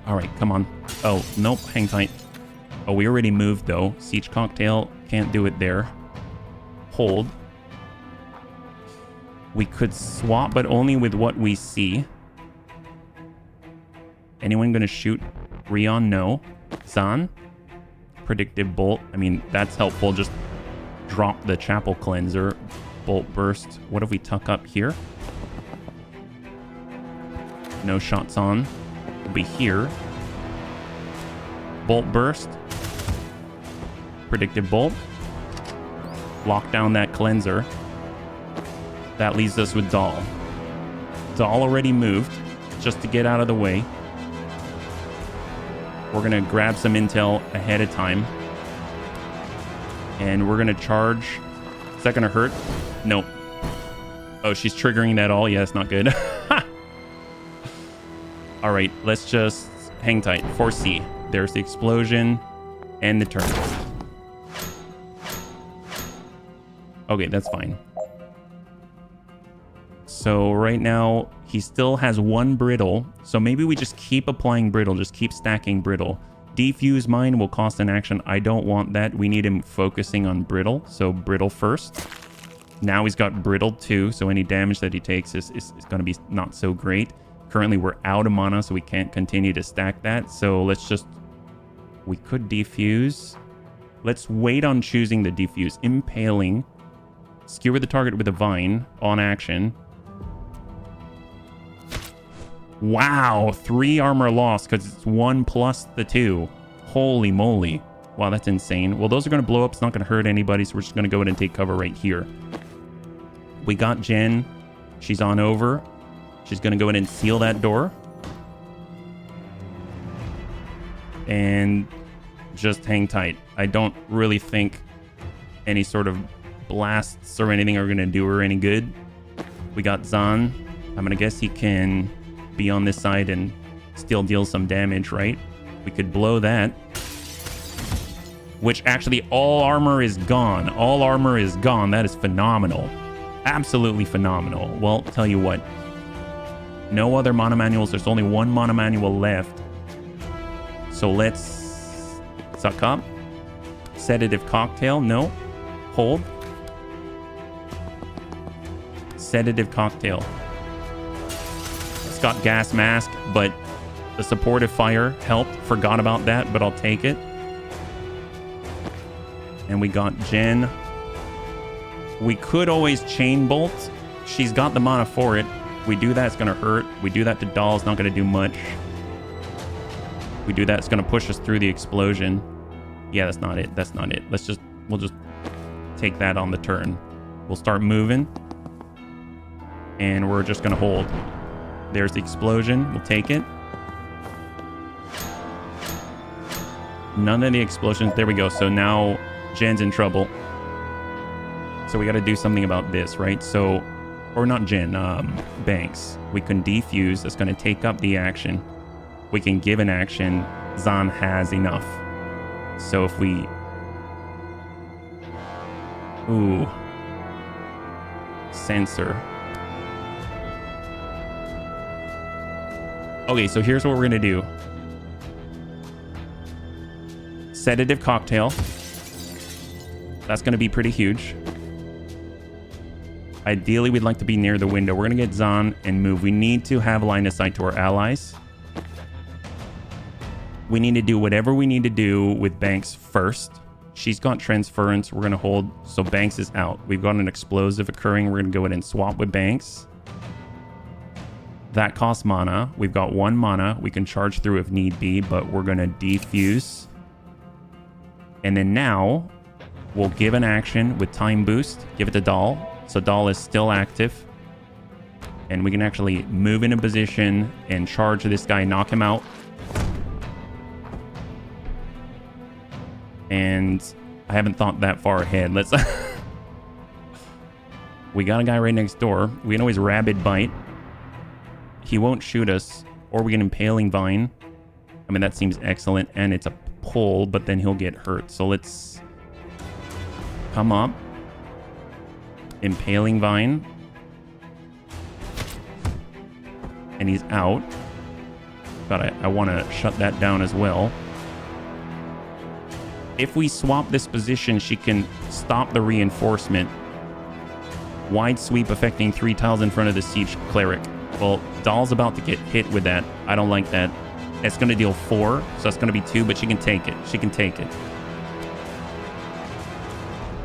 All right, come on. Oh, nope, hang tight. Oh, we already moved, though. Siege Cocktail, can't do it there. Hold. We could swap, but only with what we see. Anyone going to shoot Rion? No. Zan. Predictive bolt. I mean, that's helpful. Just drop the chapel cleanser. Bolt burst. What if we tuck up here? No shots on. We'll be here. Bolt burst. Predictive bolt. Lock down that cleanser. That leaves us with Doll. Doll already moved just to get out of the way. We're going to grab some intel ahead of time. And we're going to charge. Is that going to hurt? Nope. Oh, she's triggering that all? Yeah, it's not good. All right, let's just hang tight. 4C. There's the explosion and the turn. Okay, that's fine. So right now, he still has one brittle. So maybe we just keep applying brittle. Just keep stacking brittle. Defuse mine will cost an action. I don't want that. We need him focusing on brittle. So brittle first. Now he's got brittle too. So any damage that he takes is going to be not so great. Currently, we're out of mana, so we can't continue to stack that. So let's just... We could defuse. Let's wait on choosing the defuse. Impaling. Skewer the target with a vine on action. Wow, 3 armor loss because it's 1 plus the 2. Holy moly. Wow, that's insane. Well, those are going to blow up. It's not going to hurt anybody, so we're just going to go ahead and take cover right here. We got Jen. She's on over. She's going to go ahead and seal that door. And just hang tight. I don't really think any sort of blasts or anything are going to do her any good. We got Zan. I'm going to guess he can be on this side and still deal some damage, right? We could blow that. Which actually all armor is gone. All armor is gone. That is phenomenal. Absolutely phenomenal. Well, tell you what. No other mana manuals. There's only one mana manual left. So let's suck up. Sedative cocktail. No. Hold. Sedative cocktail. It's got gas mask, but the supportive fire helped. Forgot about that, but I'll take it. And we got Jen. We could always chain bolt. She's got the mana for it. We do that, it's going to hurt. We do that to Doll, it's not going to do much. We do that, it's going to push us through the explosion. Yeah, that's not it. That's not it. We'll just take that on the turn. We'll start moving. And we're just going to hold. There's the explosion. We'll take it. None of the explosions. There we go. So now Jen's in trouble. So we got to do something about this, right? So, or not Jen, Banks. We can defuse. That's going to take up the action. We can give an action. Zan has enough. So if we... Ooh. Sensor. Okay, so here's what we're going to do. Sedative cocktail. That's going to be pretty huge. Ideally, we'd like to be near the window. We're going to get Zan and move. We need to have line of sight to our allies. We need to do whatever we need to do with Banks first. She's got transference. We're going to hold. So Banks is out. We've got an explosive occurring. We're going to go ahead and swap with Banks. That costs mana. We've got 1 mana. We can charge through if need be, but we're going to defuse. And then now, we'll give an action with time boost. Give it to Doll. So Doll is still active. And we can actually move in a position and charge this guy, knock him out. And I haven't thought that far ahead. Let's... We got a guy right next door. We can always Rabid Bite. He won't shoot us. Or we can Impaling Vine. I mean, that seems excellent. And it's a pull, but then he'll get hurt. So let's come up. Impaling Vine. And he's out. But I want to shut that down as well. If we swap this position, she can stop the reinforcement. Wide sweep affecting 3 tiles in front of the siege cleric. Well, Doll's about to get hit with that. I don't like that. It's going to deal 4, so that's going to be 2, but she can take it. She can take it.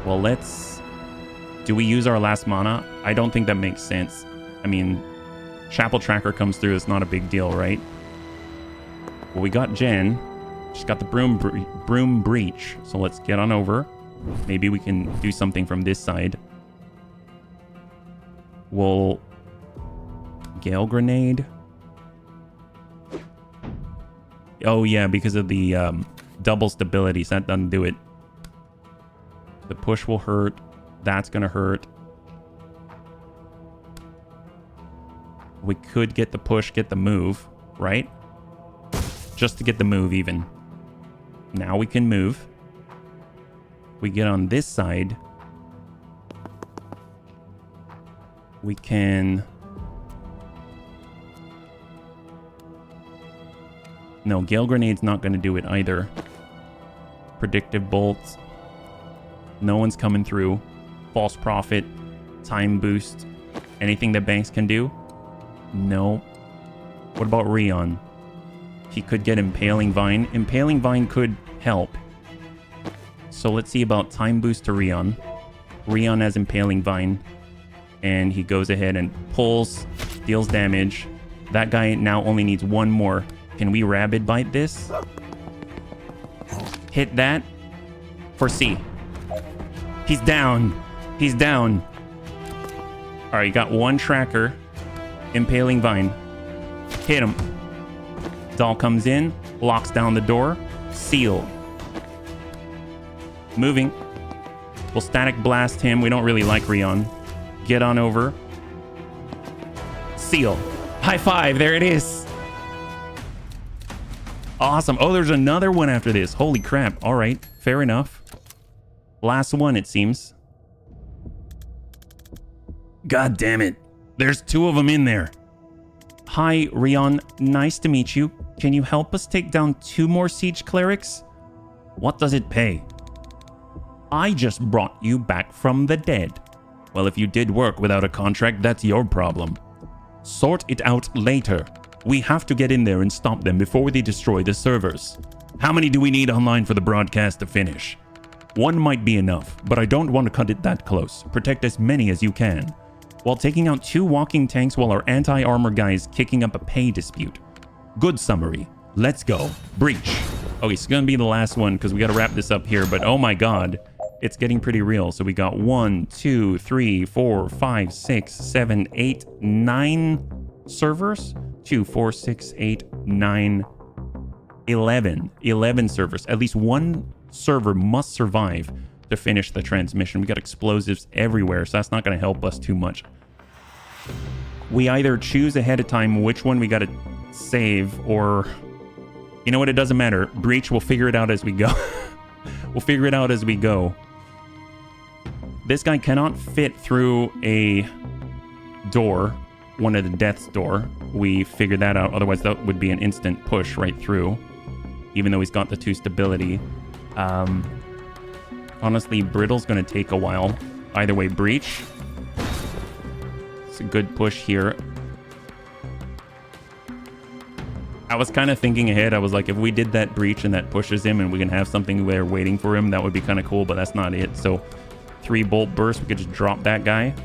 Well, let's... Do we use our last mana? I don't think that makes sense. I mean, Chapel Tracker comes through. It's not a big deal, right? Well, we got Jen. She's got the broom breach. So let's get on over. Maybe we can do something from this side. We'll... Gale Grenade. Oh, yeah, because of the double stability. So that doesn't do it. The push will hurt. That's going to hurt. We could get the push, get the move, right? Just to get the move even. Now we can move. We get on this side. We can... No, Gale Grenade's not going to do it either. Predictive Bolts. No one's coming through. False Prophet. Time Boost. Anything that Banks can do? No. What about Rion? He could get Impaling Vine. Impaling Vine could help. So let's see about Time Boost to Rion. Rion has Impaling Vine. And he goes ahead and pulls, deals damage. That guy now only needs one more. Can we Rabid Bite this? Hit that. For C. He's down. He's down. Alright, you got one tracker. Impaling Vine. Hit him. Doll comes in. Locks down the door. Seal. Moving. We'll Static Blast him. We don't really like Rion. Get on over. Seal. High five. There it is. Awesome. Oh, there's another one after this. Holy crap. All right. Fair enough. Last one, it seems. God damn it. There's 2 of them in there. Hi, Rion. Nice to meet you. Can you help us take down 2 more siege clerics? What does it pay? I just brought you back from the dead. Well, if you did work without a contract, that's your problem. Sort it out later. We have to get in there and stop them before they destroy the servers. How many do we need online for the broadcast to finish? 1 might be enough, but I don't want to cut it that close. Protect as many as you can. While taking out 2 walking tanks while our anti-armor guy is kicking up a pay dispute. Good summary. Let's go. Breach. Okay, it's gonna be the last one because we gotta wrap this up here, but oh my god. It's getting pretty real. So we got 1, 2, 3, 4, 5, 6, 7, 8, 9 servers. 2, 4, 6, 8, 9, 11. 11 servers. At least 1 server must survive to finish the transmission. We got explosives everywhere, so that's not going to help us too much. We either choose ahead of time which one we got to save, or... You know what? It doesn't matter. Breach, we'll figure it out as we go. We'll figure it out as we go. This guy cannot fit through a door. One of the death's door. We figured that out. Otherwise, that would be an instant push right through. Even though he's got the 2 stability. Honestly, Brittle's going to take a while. Either way, Breach. It's a good push here. I was kind of thinking ahead. I was like, if we did that Breach and that pushes him and we can have something there waiting for him, that would be kind of cool, but that's not it. So 3 bolt bursts. We could just drop that guy.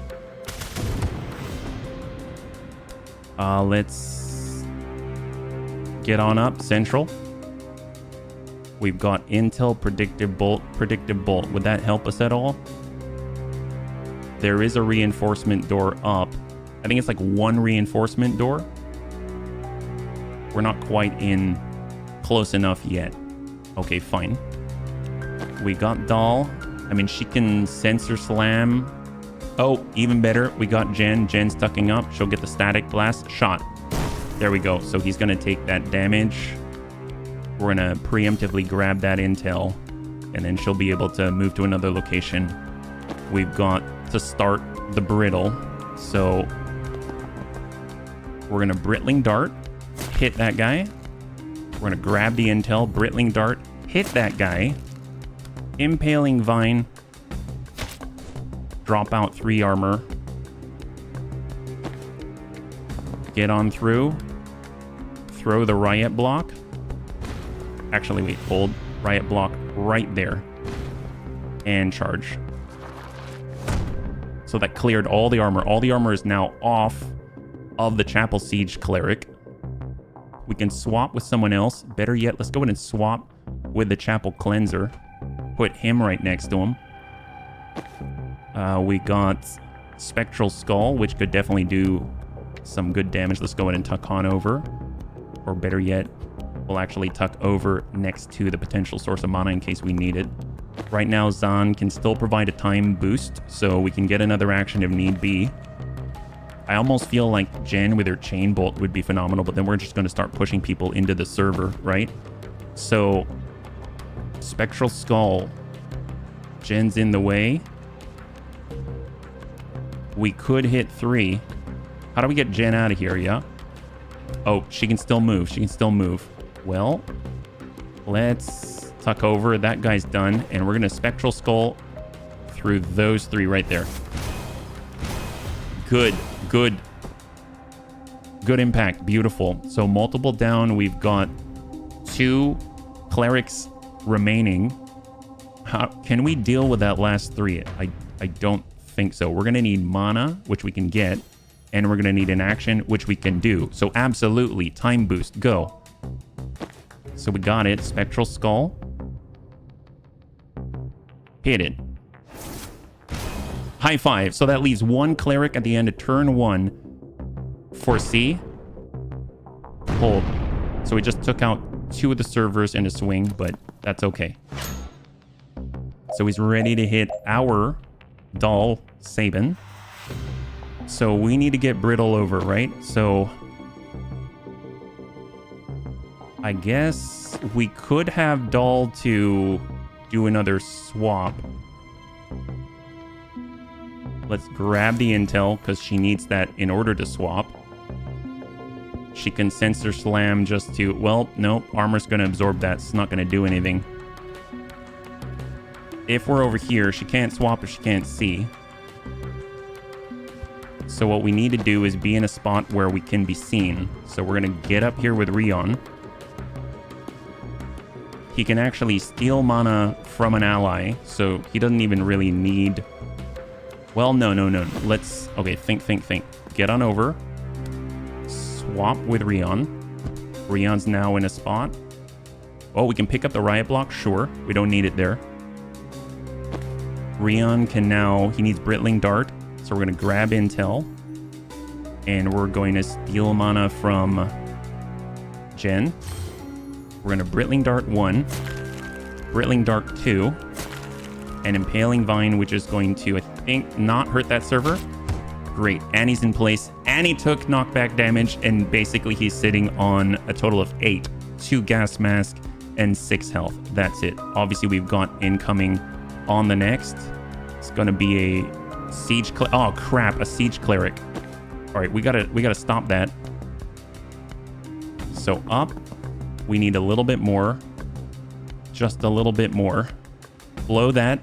Let's get on up central. We've got intel, predictive bolt. Would that help us at all? There is a reinforcement door up. I think it's like 1 reinforcement door. We're not quite in close enough yet. Okay, fine. We got Doll. I mean, she can sensor slam. Oh, even better. We got Jen. Jen's tucking up. She'll get the static blast. Shot. There we go. So he's going to take that damage. We're going to preemptively grab that intel. And then she'll be able to move to another location. We've got to start the brittle. So we're going to Brittling Dart. Hit that guy. We're going to grab the intel. Brittling Dart. Hit that guy. Impaling Vine. Drop out 3 armor. Get on through. throw the riot block. Actually, wait, hold riot block right there. And charge. So that cleared all the armor. All the armor is now off of the Chapel Siege Cleric. We can swap with someone else. Better yet, let's go ahead and swap with the Chapel Cleanser. Put him right next to him. We got Spectral Skull, which could definitely do some good damage. Let's go ahead and tuck on over. Or better yet, we'll actually tuck over next to the potential source of mana in case we need it. Right now, Zan can still provide a time boost, so we can get another action if need be. I almost feel like Jen with her Chain Bolt would be phenomenal, but then we're just going to start pushing people into the server, right? So, Spectral Skull. Jen's in the way. We could hit 3. How do we get Jen out of here, yeah? Oh, she can still move. She can still move. Well, let's tuck over. That guy's done. And we're going to Spectral Skull through those 3 right there. Good. Good. Good impact. Beautiful. So multiple down. We've got 2 clerics remaining. How can we deal with that last 3? I don't think so. We're going to need mana, which we can get. And we're going to need an action, which we can do. So absolutely. Time boost. Go. So we got it. Spectral Skull. Hit it. High five. So that leaves 1 cleric at the end of turn 1. Foresee. Hold. So we just took out 2 of the servers in a swing, but that's okay. So he's ready to hit our Doll Sabin. So we need to get Brittle over, right? So I guess we could have Doll to do another swap. Let's grab the intel because she needs that in order to swap. She can Sensor Slam just to... Well, no, armor's going to absorb that. It's not going to do anything. If we're over here, she can't swap if she can't see. So what we need to do is be in a spot where we can be seen. So we're going to get up here with Rion. He can actually steal mana from an ally, so he doesn't even really need... Well, no. Let's... Okay, think. Get on over. Swap with Rion. Rion's now in a spot. Oh, we can pick up the riot block? Sure. We don't need it there. Rion can now... He needs Brittling Dart, so we're going to grab intel. And we're going to steal mana from Jen. We're going to Brittling Dart 1, Brittling Dart 2, and Impaling Vine, which is going to, I think, not hurt that server. Great. Annie's in place. Annie took knockback damage, and basically he's sitting on a total of 8. 2 gas mask and 6 health. That's it. Obviously, we've got incoming on the next. It's going to be a siege... Oh, crap. A siege cleric. All right, we gotta stop that. So up. We need a little bit more. Just a little bit more. Blow that.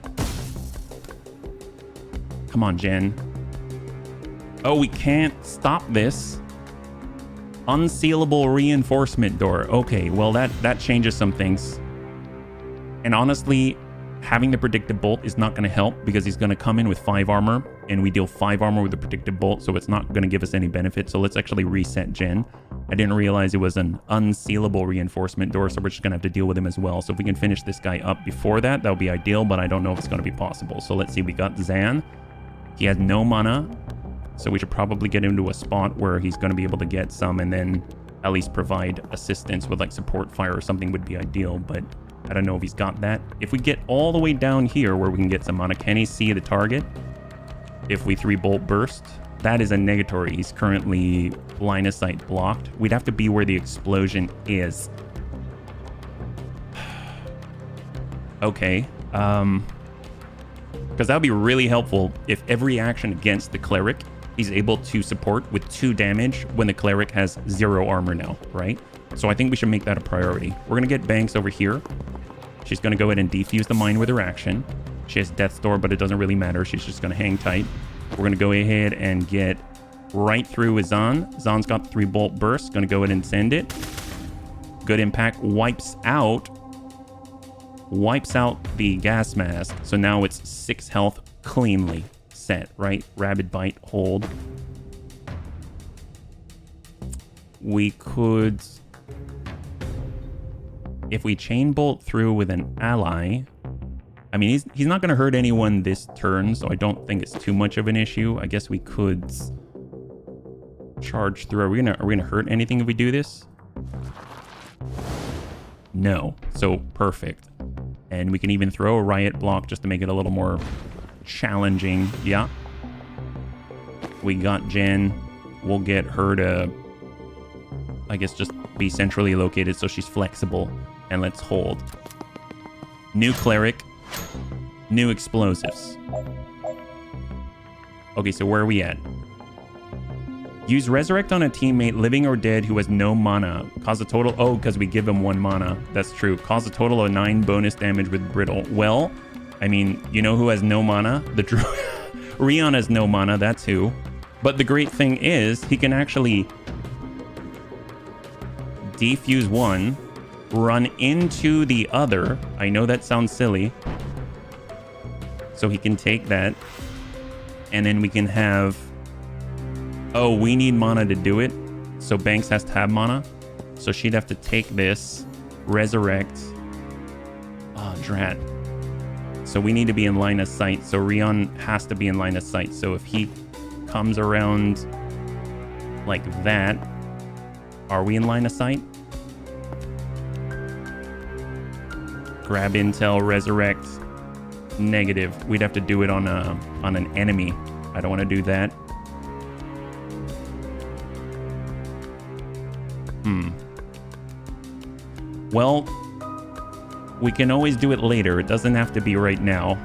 Come on, Jen. Oh, we can't stop this. Unsealable reinforcement door. Okay, well, that changes some things. And honestly, having the predictive bolt is not going to help because he's going to come in with 5 armor and we deal 5 armor with the predictive bolt, so it's not going to give us any benefit. So let's actually reset Jen. I didn't realize it was an unsealable reinforcement door, so we're just going to have to deal with him as well. So if we can finish this guy up before that, that would be ideal, but I don't know if it's going to be possible. So let's see. We got Zan. He has no mana, so we should probably get him to a spot where he's going to be able to get some and then at least provide assistance with like support fire or something would be ideal, but I don't know if he's got that. If we get all the way down here where we can get some mana, can he see the target? If we 3-bolt burst, that is a negatory. He's currently line of sight blocked. We'd have to be where the explosion is. Okay. Because that would be really helpful if every action against the cleric he's able to support with 2 damage when the cleric has 0 armor now, right? So I think we should make that a priority. We're going to get Banks over here. She's going to go ahead and defuse the mine with her action. She has Death's Door, but it doesn't really matter. She's just going to hang tight. We're going to go ahead and get right through with Zan. Zan's got 3-bolt burst. Going to go ahead and send it. Good impact. Wipes out the gas mask. So now it's 6 health cleanly set, right? Rabid bite, hold. We could, if we chain bolt through with an ally, I mean, he's not going to hurt anyone this turn, so I don't think it's too much of an issue. I guess we could charge through. Are we gonna hurt anything if we do this? No. So perfect. And we can even throw a riot block just to make it a little more challenging. Yeah. We got Jen. We'll get her to, I guess, just be centrally located so she's flexible. And let's hold. New cleric. New explosives. Okay, so where are we at? Use resurrect on a teammate, living or dead, who has no mana. Cause a total... Oh, because we give him 1 mana. That's true. Cause a total of 9 bonus damage with brittle. Well, I mean, you know who has no mana? The Rion has no mana. That's who. But the great thing is, he can actually defuse one, run into the other. I know that sounds silly. So he can take that. And then we can have... Oh, we need mana to do it. So Banks has to have mana. So she'd have to take this, resurrect. Oh, drat. So we need to be in line of sight. So Rion has to be in line of sight. So if he comes around like that, are we in line of sight? Grab intel, resurrect. Negative. We'd have to do it on an enemy. I don't want to do that. Well, we can always do it later. It doesn't have to be right now.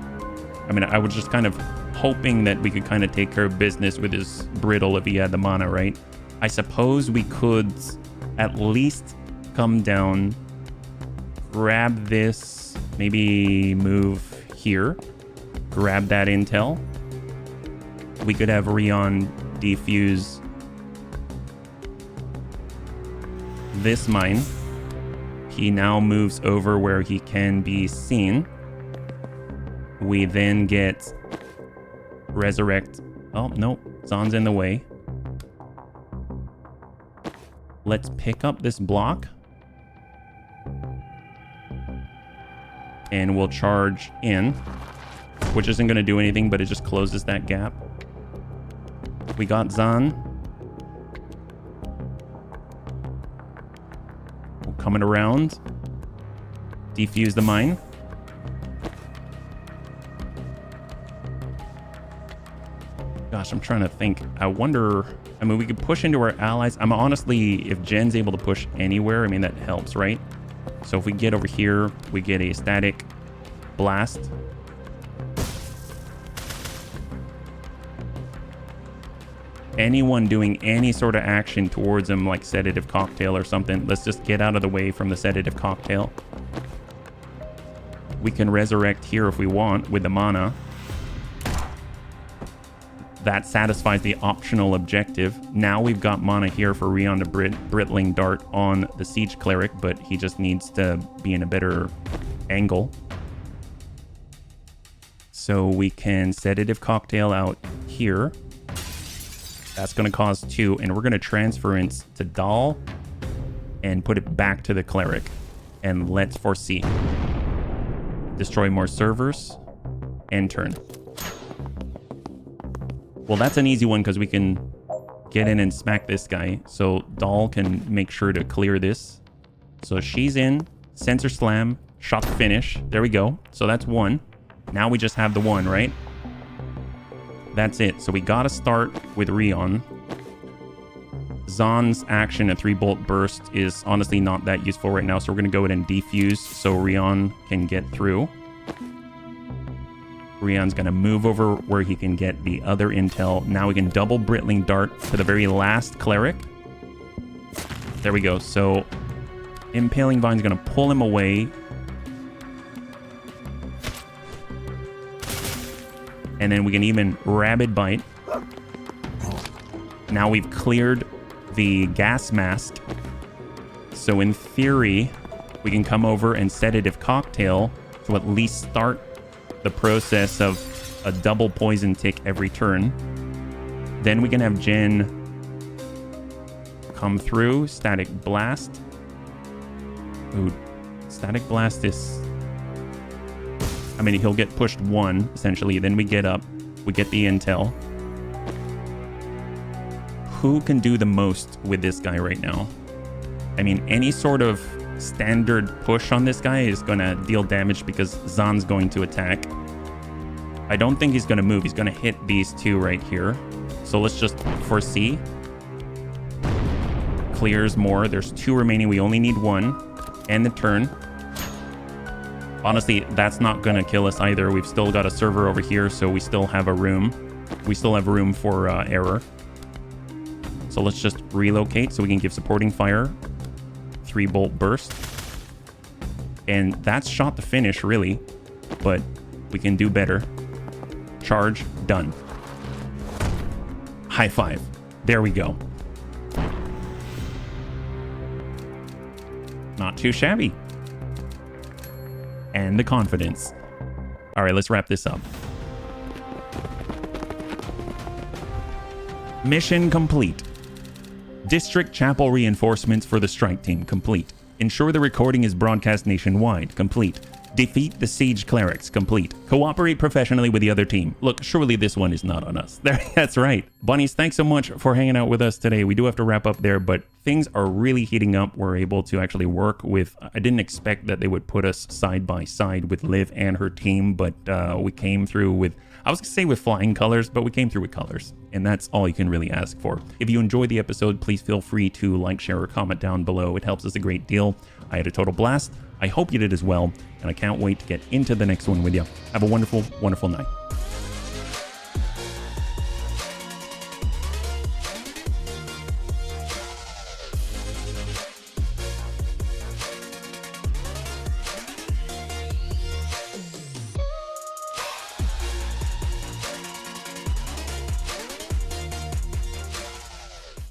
I mean, I was just kind of hoping that we could kind of take care of business with his brittle if he had the mana, right? I suppose we could at least come down, grab this, maybe move here, grab that intel. We could have Rion defuse this mine. He now moves over where he can be seen. We then get resurrect. Oh, no. Zan's in the way. Let's pick up this block. And we'll charge in, which isn't going to do anything, but it just closes that gap. We got Zan. Coming around. Defuse the mine. Gosh, I'm trying to think. I wonder... I mean, we could push into our allies. I'm honestly... If Jen's able to push anywhere, I mean, that helps, right? So if we get over here, we get a static blast. Anyone doing any sort of action towards him, like sedative cocktail or something, let's just get out of the way from the sedative cocktail. We can resurrect here if we want with the mana. That satisfies the optional objective. Now we've got mana here for Rion to Brittling Dart on the Siege Cleric, but he just needs to be in a better angle. So we can sedative cocktail out here. That's going to cause 2, and we're going to transference to Dahl and put it back to the Cleric. And let's foresee. Destroy more servers. End turn. Well, that's an easy one because we can get in and smack this guy. So Dahl can make sure to clear this. So she's in. Sensor slam. Shot to finish. There we go. So that's 1. Now we just have the 1, right? That's it. So we got to start with Rion. Zan's action, a 3-bolt burst, is honestly not that useful right now. So we're going to go ahead and defuse so Rion can get through. Rion's going to move over where he can get the other intel. Now we can double Brittling Dart to the very last Cleric. There we go. So Impaling Vine's going to pull him away. And then we can even Rabid Bite. Now we've cleared the gas mask. So in theory, we can come over and sedative cocktail to at least start the process of a double poison tick every turn. Then we can have Jen come through, static blast. Ooh, static blast is... I mean, he'll get pushed 1, essentially. Then we get up. We get the intel. Who can do the most with this guy right now? I mean, any sort of standard push on this guy is going to deal damage because Zan's going to attack. I don't think he's going to move. He's going to hit these 2 right here. So let's just foresee. Clears more. There's 2 remaining. We only need 1. End the turn. Honestly, that's not going to kill us either. We've still got a server over here, so we still have a room. We still have room for error. So let's just relocate so we can give supporting fire. 3-bolt burst. And that's shot to finish, really. But we can do better. Charge, done. High five. There we go. Not too shabby. And the confidence. All right, let's wrap this up. Mission complete. District Chapel reinforcements for the strike team complete. Ensure the recording is broadcast nationwide complete. Defeat the siege clerics complete. Cooperate professionally with the other team. Look, surely this one is not on us. That's right. Bunnies, thanks so much for hanging out with us today. We do have to wrap up there, but things are really heating up. We're able to actually work with... I didn't expect that they would put us side by side with Liv and her team, but we came through with... I was going to say with flying colors, but we came through with colors. And that's all you can really ask for. If you enjoyed the episode, please feel free to like, share, or comment down below. It helps us a great deal. I had a total blast. I hope you did as well. And I can't wait to get into the next one with you. Have a wonderful, wonderful night.